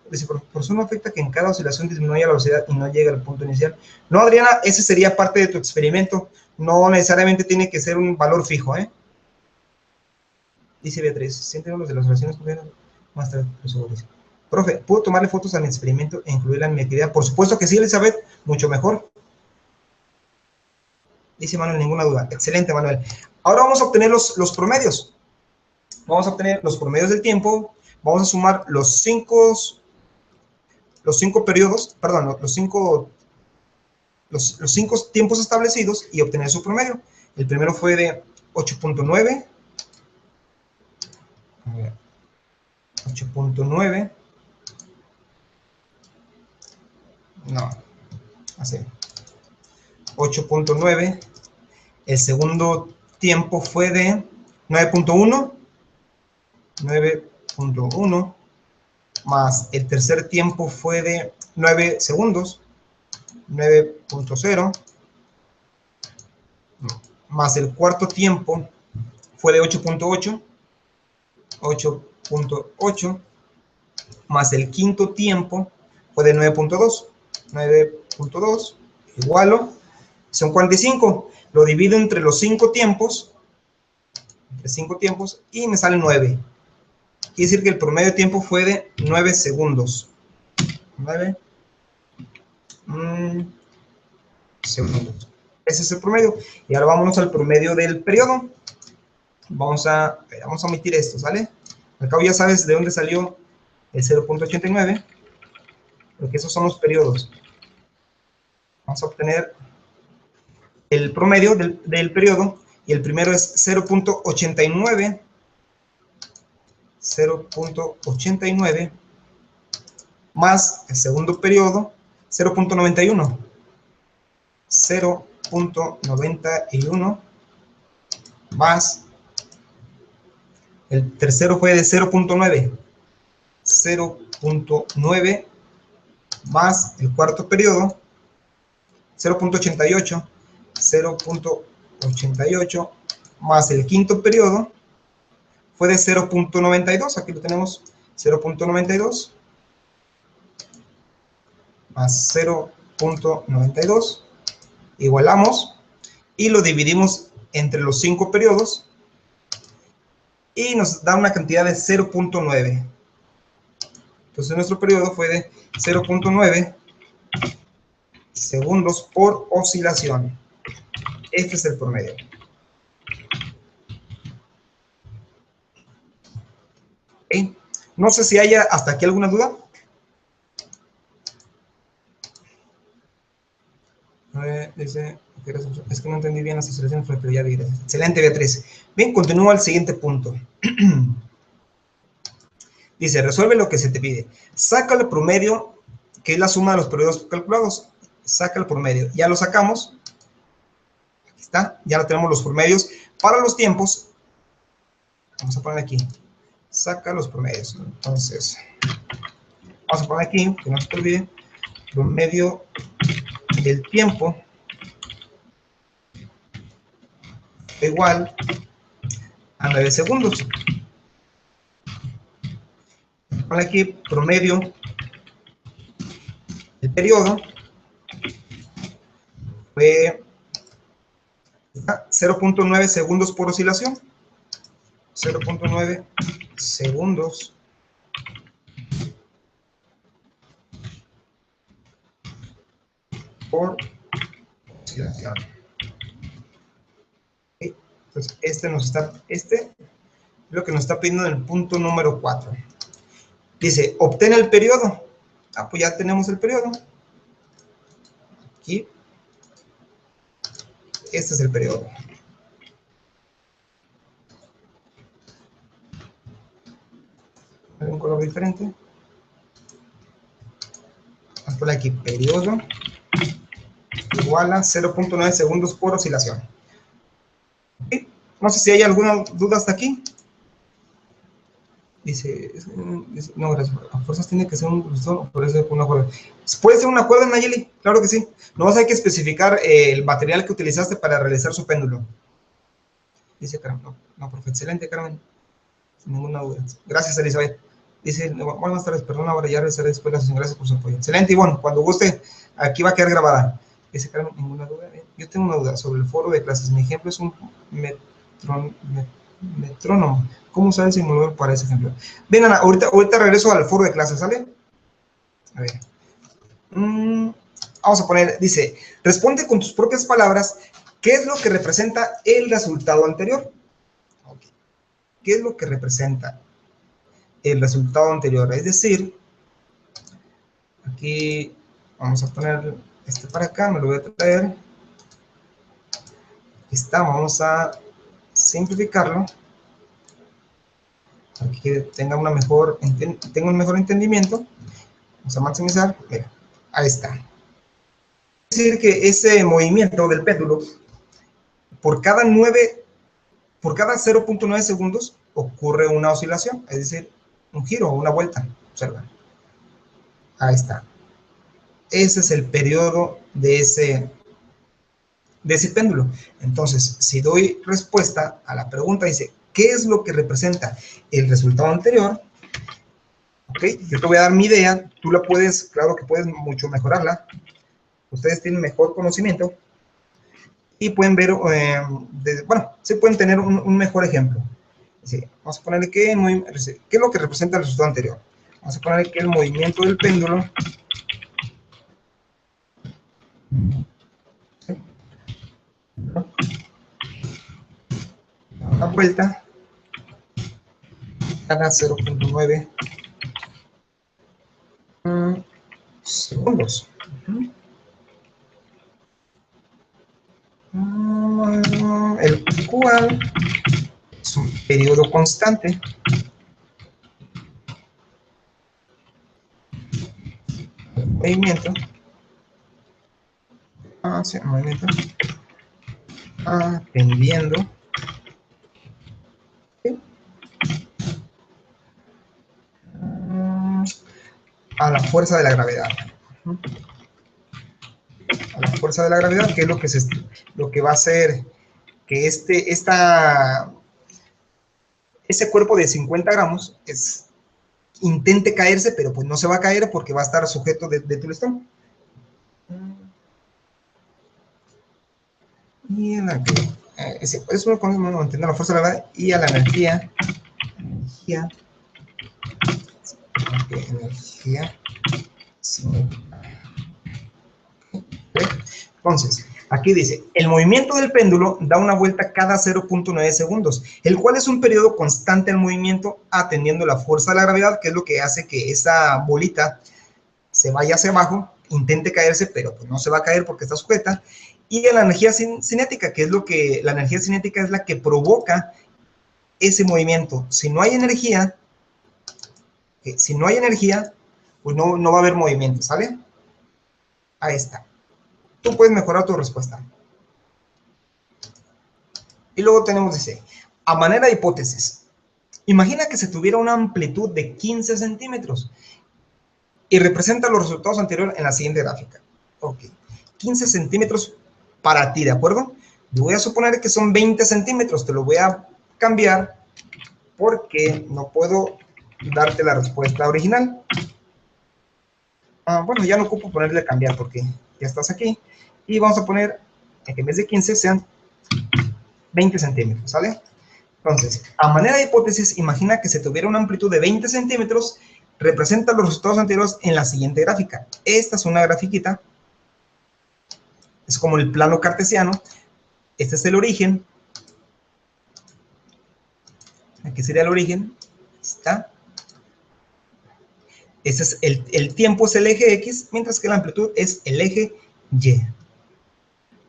Dice, por eso no afecta que en cada oscilación disminuya la velocidad y no llegue al punto inicial. No, Adriana, ese sería parte de tu experimento. No necesariamente tiene que ser un valor fijo, ¿eh? Dice Beatriz, sienten los de las oscilaciones más tarde, profe, ¿puedo tomarle fotos a mi experimento e incluirla en mi actividad? Por supuesto que sí, Elizabeth, mucho mejor. Dice Manuel, ninguna duda. Excelente, Manuel. Ahora vamos a obtener los promedios. Vamos a obtener los promedios del tiempo. Vamos a sumar los cinco periodos, perdón, los cinco tiempos establecidos y obtener su promedio. El primero fue de 8.9. 8.9. No, así. 8.9. El segundo tiempo fue de 9.1. 9.1. Más el tercer tiempo fue de 9 segundos. 9.0. Más el cuarto tiempo fue de 8.8. 8.8. Más el quinto tiempo fue de 9.2. 9.2 igual son 45. Lo divido entre los 5 tiempos. Entre 5 tiempos y me sale 9. Quiere decir que el promedio de tiempo fue de 9 segundos. 9 segundos. Ese es el promedio. Y ahora vámonos al promedio del periodo. Vamos a omitir esto, ¿sale? Al cabo ya sabes de dónde salió el 0.89, porque esos son los periodos. Vamos a obtener el promedio del periodo, y el primero es 0.89. 0.89 más el segundo periodo 0.91. 0.91 más el tercero fue de 0.9. 0.9 más el cuarto periodo 0.88, 0.88 más el quinto periodo fue de 0.92, aquí lo tenemos, 0.92 más 0.92, igualamos y lo dividimos entre los 5 periodos y nos da una cantidad de 0.9. Entonces nuestro periodo fue de 0.9 segundos por oscilación. Este es el promedio. ¿Okay? No sé si haya hasta aquí alguna duda. Dice, es que no entendí bien las oscilaciones, pero ya vi. Excelente, Beatriz. Bien, continúo al siguiente punto. Dice, resuelve lo que se te pide. Saca el promedio, que es la suma de los periodos calculados. Saca el promedio. Ya lo sacamos. Aquí está. Ya lo tenemos los promedios. Para los tiempos, vamos a poner aquí. Saca los promedios. Entonces, vamos a poner aquí, que no se te olvide, promedio del tiempo igual a 9 segundos. Pon aquí promedio del periodo fue 0.9 segundos por oscilación. 0.9 segundos por oscilación. Entonces, este es lo que nos está pidiendo en el punto número 4. Dice, obtén el periodo. Ah, pues ya tenemos el periodo. Aquí. Este es el periodo. Un color diferente. Vamos a poner aquí periodo igual a 0.9 segundos por oscilación. ¿Sí? No sé si hay alguna duda hasta aquí. Dice no, gracias. A fuerzas tiene que ser un resistor, por eso una cuerda. ¿Puede ser una cuerda, Nayeli? Claro que sí. Nomás hay que especificar el material que utilizaste para realizar su péndulo. Dice Carmen. No, profe, excelente, Carmen. Sin ninguna duda. Gracias, Elizabeth. Dice, buenas tardes, perdón, ahora ya regresaré después de la sesión. Gracias por su apoyo. Excelente, Ivonne. Cuando guste, aquí va a quedar grabada. Dice Carmen, ninguna duda. Yo tengo una duda sobre el foro de clases. Mi ejemplo es un metrónomo. ¿Cómo usar el simulador para ese ejemplo? Ven, Ana, ahorita regreso al foro de clases, ¿sale? A ver. Vamos a poner, dice, responde con tus propias palabras, ¿qué es lo que representa el resultado anterior? Okay. ¿Qué es lo que representa el resultado anterior? Es decir, aquí vamos a poner este para acá, me lo voy a traer. Aquí está, vamos a simplificarlo para que tenga un mejor entendimiento. Vamos a maximizar, mira, ahí está. Es decir que ese movimiento del péndulo, por cada 0.9 segundos ocurre una oscilación, es decir, un giro o una vuelta. Observa. Ahí está. Ese es el periodo de ese péndulo. Entonces, si doy respuesta a la pregunta, dice, ¿qué es lo que representa el resultado anterior? Ok, yo te voy a dar mi idea, tú la puedes, claro que puedes mucho mejorarla. Ustedes tienen mejor conocimiento y pueden ver, bueno, sí pueden tener un mejor ejemplo. Sí, vamos a ponerle ¿qué es lo que representa el resultado anterior? Vamos a ponerle que el movimiento del péndulo la vuelta cada 0.9 segundos. El cual es un periodo constante. Movimiento. Hacia movimiento. Tendiendo. A la fuerza de la gravedad. A la fuerza fuerza de la gravedad, que es lo que va a hacer que ese cuerpo de 50 gramos intente caerse, pero pues no se va a caer porque va a estar sujeto de tu listón. Y eso lo podemos mantener la fuerza de la gravedad y a la energía sí. Entonces, aquí dice, el movimiento del péndulo da una vuelta cada 0.9 segundos, el cual es un periodo constante en movimiento atendiendo la fuerza de la gravedad, que es lo que hace que esa bolita se vaya hacia abajo, intente caerse, pero pues no se va a caer porque está sujeta, y la energía cinética, que es la energía cinética es la que provoca ese movimiento. Si no hay energía, pues no va a haber movimiento, ¿sale? Ahí está. Tú puedes mejorar tu respuesta. Y luego tenemos, dice, a manera de hipótesis, imagina que se tuviera una amplitud de 15 centímetros y representa los resultados anteriores en la siguiente gráfica. Ok, 15 centímetros para ti, ¿de acuerdo? Yo voy a suponer que son 20 centímetros, te lo voy a cambiar porque no puedo darte la respuesta original. Bueno, ya no ocupo ponerle cambiar porque ya estás aquí. Y vamos a poner que en vez de 15 sean 20 centímetros, ¿sale? Entonces, a manera de hipótesis, imagina que se tuviera una amplitud de 20 centímetros, representa los resultados anteriores en la siguiente gráfica. Esta es una grafiquita, es como el plano cartesiano, este es el origen, aquí sería el origen, está. Este es el tiempo es el eje X, mientras que la amplitud es el eje Y.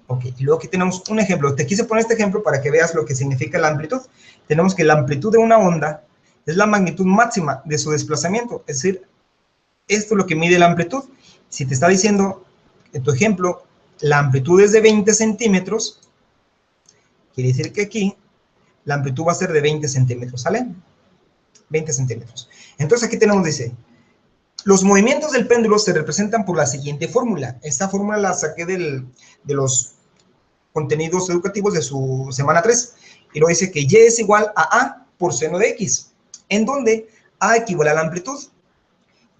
Ok, y luego aquí tenemos un ejemplo. Te quise poner este ejemplo para que veas lo que significa la amplitud. Tenemos que la amplitud de una onda es la magnitud máxima de su desplazamiento. Es decir, esto es lo que mide la amplitud. Si te está diciendo, en tu ejemplo, la amplitud es de 20 centímetros, quiere decir que aquí la amplitud va a ser de 20 centímetros, ¿sale? 20 centímetros. Entonces aquí tenemos, dice, los movimientos del péndulo se representan por la siguiente fórmula. Esta fórmula la saqué de los contenidos educativos de su semana 3. Y luego dice que Y es igual a por seno de X, en donde A equivale a la amplitud,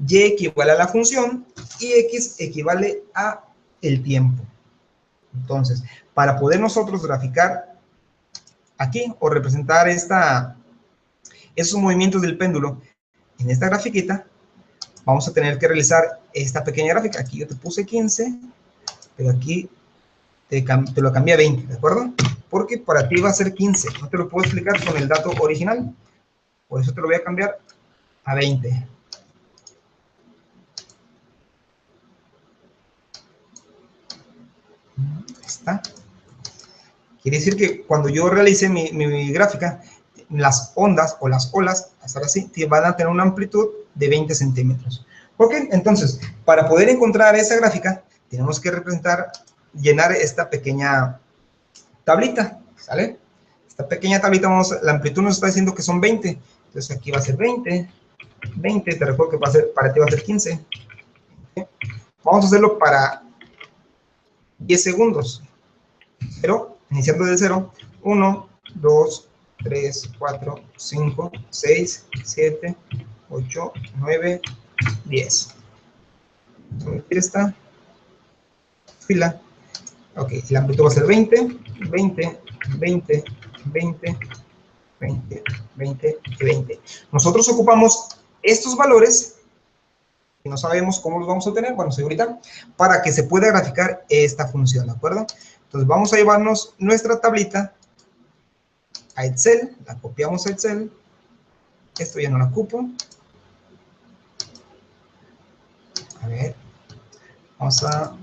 Y equivale a la función y X equivale a el tiempo. Entonces, para poder nosotros graficar aquí o representar esos movimientos del péndulo en esta grafiquita, vamos a tener que realizar esta pequeña gráfica. Aquí yo te puse 15, pero aquí te lo cambié a 20, ¿de acuerdo? Porque para ti va a ser 15. No te lo puedo explicar con el dato original. Por eso te lo voy a cambiar a 20. Ahí está. Quiere decir que cuando yo realice mi gráfica, las ondas o las olas, hasta así, van a tener una amplitud de 20 centímetros. Ok, entonces, para poder encontrar esa gráfica, tenemos que llenar esta pequeña tablita, ¿sale? Esta pequeña tablita, la amplitud nos está diciendo que son 20. Entonces aquí va a ser 20, 20, te recuerdo que para ti va a ser 15. ¿Okay? Vamos a hacerlo para 10 segundos. Pero, iniciando de 0, 1, 2, 3, 4, 5, 6, 7, 8, 9, 10. Vamos a meter esta fila. Ok, la amplitud va a ser 20, 20, 20, 20, 20, 20 y 20. Nosotros ocupamos estos valores, y no sabemos cómo los vamos a obtener, bueno, sí, ahorita, para que se pueda graficar esta función, ¿de acuerdo? Entonces vamos a llevarnos nuestra tablita a Excel, la copiamos a Excel, esto ya no la ocupo. A ver, vamos a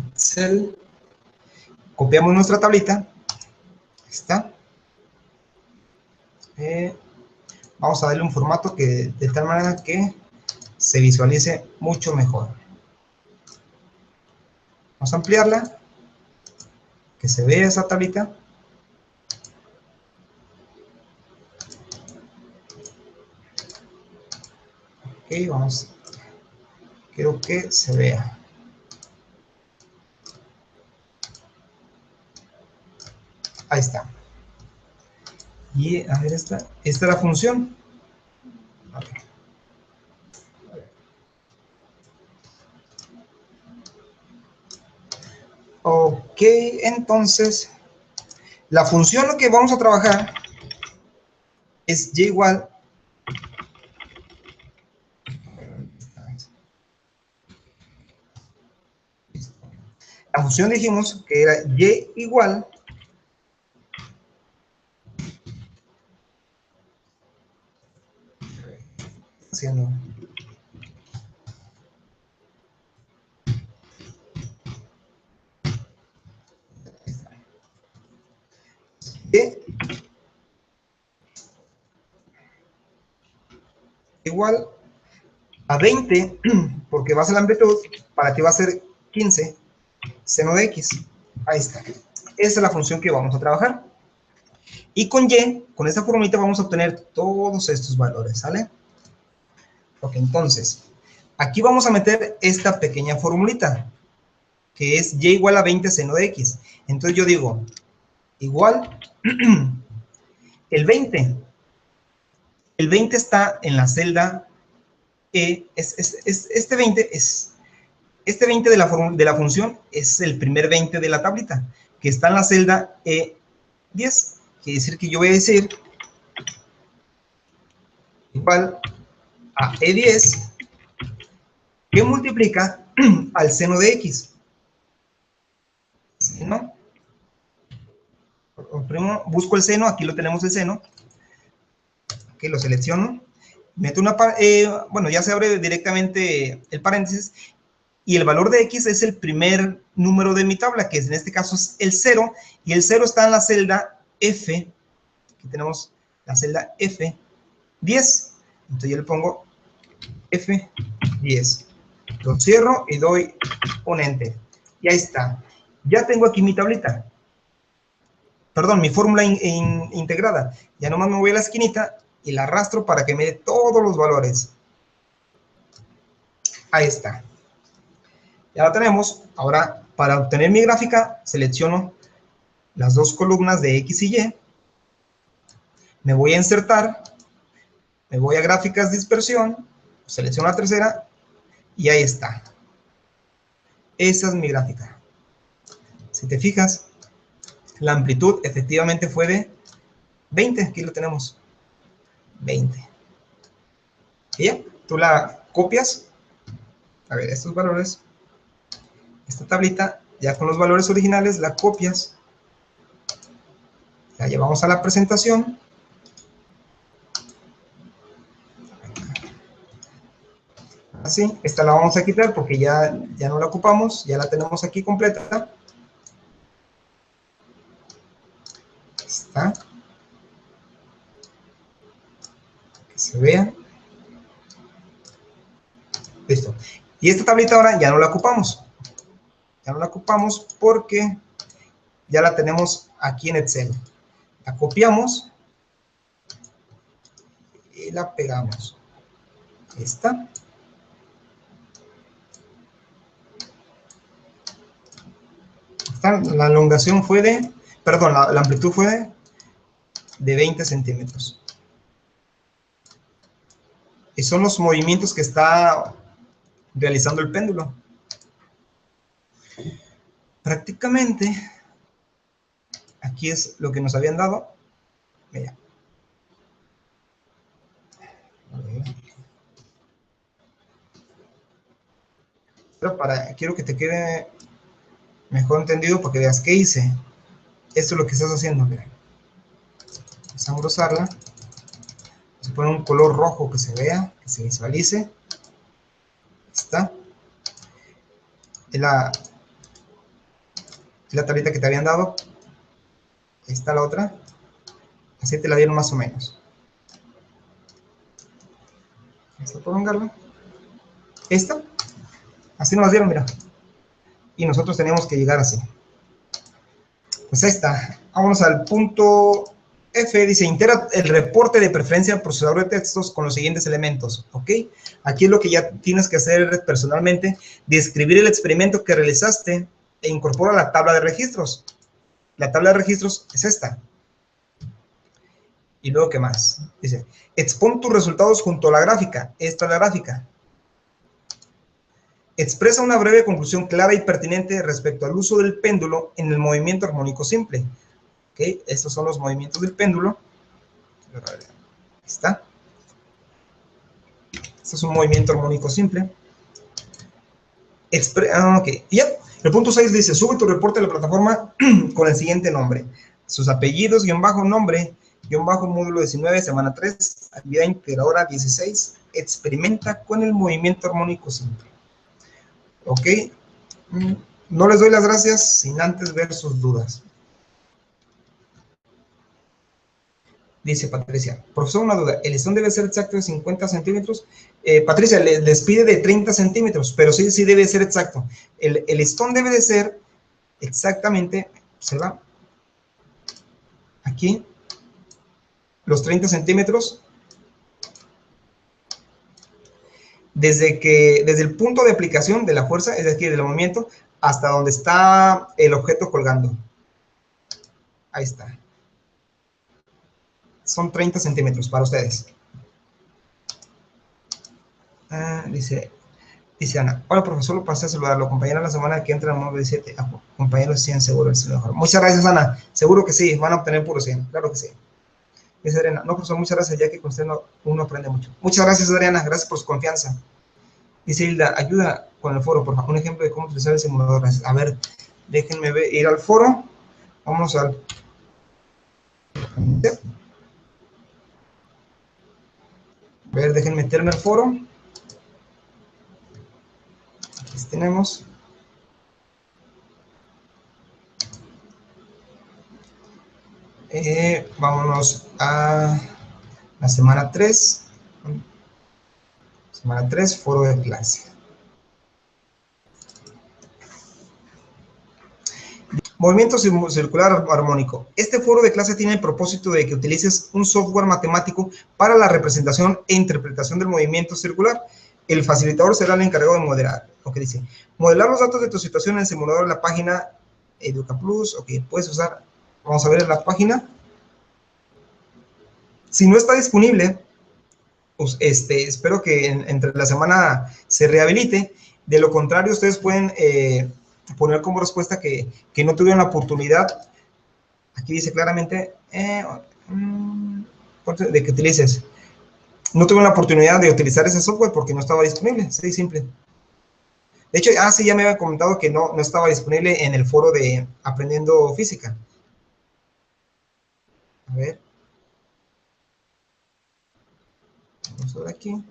Excel, copiamos nuestra tablita, está. Vamos a darle un formato que de tal manera que se visualice mucho mejor. Vamos a ampliarla, que se vea esa tablita. Ok, vamos. Quiero que se vea. está. Y a ver, esta es la función. Ok, entonces, la función que vamos a trabajar es y igual. La función dijimos que era y igual haciendo y igual a 20, porque va a ser la amplitud, para ti va a ser 15 seno de x. Ahí está. Esa es la función que vamos a trabajar. Y con y, con esta formulita vamos a obtener todos estos valores, ¿sale? Ok, entonces, aquí vamos a meter esta pequeña formulita, que es y igual a 20 seno de x. Entonces yo digo, igual, el 20 está en la celda E, este 20 de la función es el primer 20 de la tablita, que está en la celda E10. Quiere decir que yo voy a decir igual a E10 que multiplica al seno de x. ¿No? Primero busco el seno, aquí lo tenemos el seno. Aquí lo selecciono. Meto bueno, ya se abre directamente el paréntesis. Y el valor de x es el primer número de mi tabla, que en este caso es el 0. Y el 0 está en la celda F. Aquí tenemos la celda F10. Entonces yo le pongo F10. Lo cierro y doy un enter. Y ahí está. Ya tengo aquí mi tablita. Perdón, mi fórmula integrada. Ya nomás me voy a la esquinita y la arrastro para que me dé todos los valores. Ahí está. Ya la tenemos. Ahora, para obtener mi gráfica, selecciono las dos columnas de X y Y. Me voy a insertar. Me voy a gráficas dispersión. Selecciono la tercera. Y ahí está. Esa es mi gráfica. Si te fijas, la amplitud efectivamente fue de 20. Aquí lo tenemos. 20. Y ya, tú la copias. A ver, estos valores. Esta tablita, ya con los valores originales, la copias. La llevamos a la presentación. Así, esta la vamos a quitar porque ya no la ocupamos, ya la tenemos aquí completa. Está. Que se vea. Listo. Y esta tablita ahora ya no la ocupamos. Ya no la ocupamos porque ya la tenemos aquí en Excel. La copiamos y la pegamos. Ahí está. La elongación fue de, perdón, la amplitud fue de 20 centímetros. Y son los movimientos que está realizando el péndulo. Prácticamente, aquí es lo que nos habían dado. Mira. Pero quiero que te quede mejor entendido para que veas qué hice. Esto es lo que estás haciendo, mira. Vamos a engrosarla. Vamos a poner un color rojo que se vea, que se visualice. Ahí está. Es la tablita que te habían dado. Ahí está la otra. Así te la dieron más o menos. Vamos a prolongarla. Esta. Así nos la dieron, mira. Y nosotros teníamos que llegar así. Pues ahí está. Vámonos al punto F. Dice, integra el reporte de preferencia del procesador de textos con los siguientes elementos. ¿Ok? Aquí es lo que ya tienes que hacer personalmente. Describir el experimento que realizaste e incorpora la tabla de registros. La tabla de registros es esta. Y luego, ¿qué más? Dice, expon tus resultados junto a la gráfica. Esta es la gráfica. Expresa una breve conclusión clara y pertinente respecto al uso del péndulo en el movimiento armónico simple. ¿Ok? Estos son los movimientos del péndulo. Ahí está. Este es un movimiento armónico simple. Ok, y ya. El punto 6 dice, sube tu reporte a la plataforma con el siguiente nombre. Sus apellidos, nombre, módulo 19, semana 3, actividad integradora 16, experimenta con el movimiento armónico simple. Ok. No les doy las gracias sin antes ver sus dudas. Dice Patricia, profesor, una duda, ¿el listón debe ser exacto de 50 centímetros? Patricia, les pide de 30 centímetros, pero sí debe ser exacto. El listón debe de ser exactamente, observa, aquí, los 30 centímetros, desde el punto de aplicación de la fuerza, es decir, del movimiento, hasta donde está el objeto colgando. Ahí está. Son 30 centímetros para ustedes. Dice Ana, hola profesor, lo pasé a saludarlo, compañero la semana que entra en el módulo 17, compañeros 100 seguro, mejor. Muchas gracias, Ana, seguro que sí, van a obtener puro 100, claro que sí. Dice Adriana, no profesor, muchas gracias, ya que con usted uno aprende mucho. Muchas gracias, Adriana, gracias por su confianza. Dice Hilda, ayuda con el foro, por favor, un ejemplo de cómo utilizar el simulador. A ver, déjenme ir al foro, vamos al... A ver, déjenme meterme al foro. Aquí tenemos. Vámonos a la semana 3. Semana 3, foro de clase. Movimiento circular armónico. Este foro de clase tiene el propósito de que utilices un software matemático para la representación e interpretación del movimiento circular. El facilitador será el encargado de moderar. Ok, dice, modelar los datos de tu situación en el simulador en la página EducaPlus. Ok, puedes usar, vamos a ver en la página. Si no está disponible, pues espero que entre la semana se rehabilite. De lo contrario, ustedes pueden poner como respuesta que no tuvieron la oportunidad. Aquí dice claramente de que utilices. No tuve la oportunidad de utilizar ese software porque no estaba disponible. Sí, simple. De hecho, sí, ya me habían comentado que no estaba disponible en el foro de Aprendiendo Física. A ver. Vamos a ver aquí.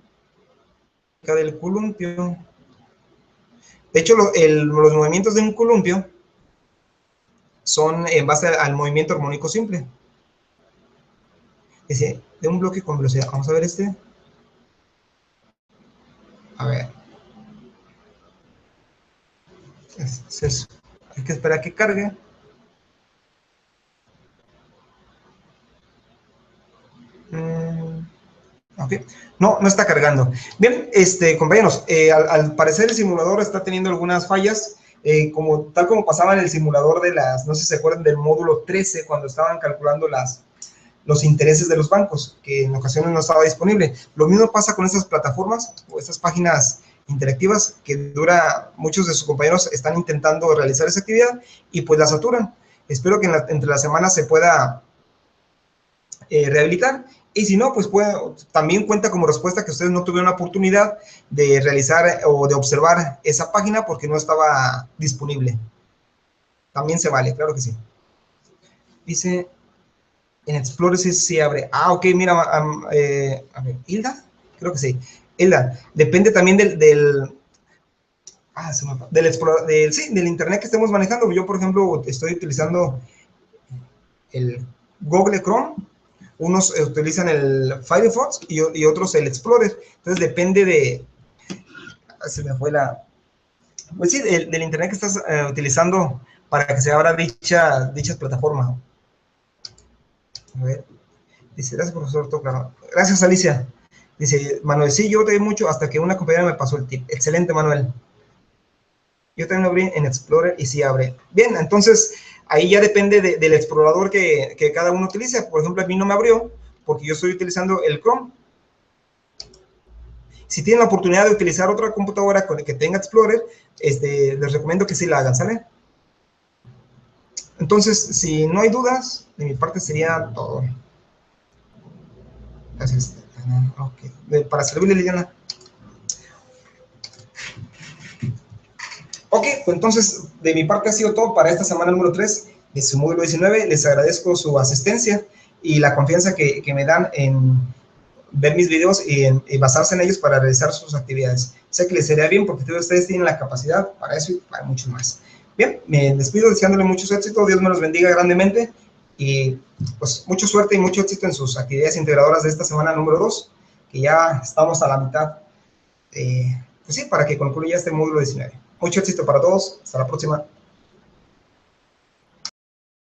Acá del columpio. De hecho, los movimientos de un columpio son en base al movimiento armónico simple. Dice, de un bloque con velocidad. Vamos a ver este. A ver. Es eso. Hay que esperar a que cargue. Ok. No está cargando. Bien, compañeros, al parecer el simulador está teniendo algunas fallas, tal como pasaba en el simulador de no sé si se acuerdan del módulo 13, cuando estaban calculando los intereses de los bancos, que en ocasiones no estaba disponible. Lo mismo pasa con estas plataformas o estas páginas interactivas que muchos de sus compañeros están intentando realizar esa actividad y pues la saturan. Espero que entre la semana se pueda rehabilitar, y si no, pues también cuenta como respuesta que ustedes no tuvieron la oportunidad de realizar o de observar esa página porque no estaba disponible. También se vale, claro que sí. Dice, en Explorer sí abre. Ok, mira, a ver, Hilda, creo que sí. Hilda, depende también del internet que estemos manejando. Yo, por ejemplo, estoy utilizando el Google Chrome. Unos utilizan el Firefox y otros el Explorer. Entonces depende de... Se me fue la... Pues sí, del internet que estás utilizando para que se abra dicha plataforma. A ver. Dice, gracias, profesor, todo claro. Gracias, Alicia. Dice, Manuel, sí, yo te vi mucho hasta que una compañera me pasó el tip. Excelente, Manuel. Yo también lo abrí en Explorer y sí abre. Bien, entonces, ahí ya depende del explorador que cada uno utilice. Por ejemplo, a mí no me abrió porque yo estoy utilizando el Chrome. Si tienen la oportunidad de utilizar otra computadora que tenga Explorer, les recomiendo que sí la hagan, ¿sale? Entonces, si no hay dudas, de mi parte sería todo. Gracias. Okay. Para servirle, Liliana. Ok, pues entonces, de mi parte ha sido todo para esta semana número 3 de su módulo 19. Les agradezco su asistencia y la confianza que me dan en ver mis videos y basarse en ellos para realizar sus actividades. Sé que les sería bien porque todos ustedes tienen la capacidad para eso y para mucho más. Bien, me despido deseándole mucho éxito. Dios me los bendiga grandemente y pues mucha suerte y mucho éxito en sus actividades integradoras de esta semana número 2, que ya estamos a la mitad. Pues sí, para que concluya este módulo 19. Mucho éxito para todos. Hasta la próxima.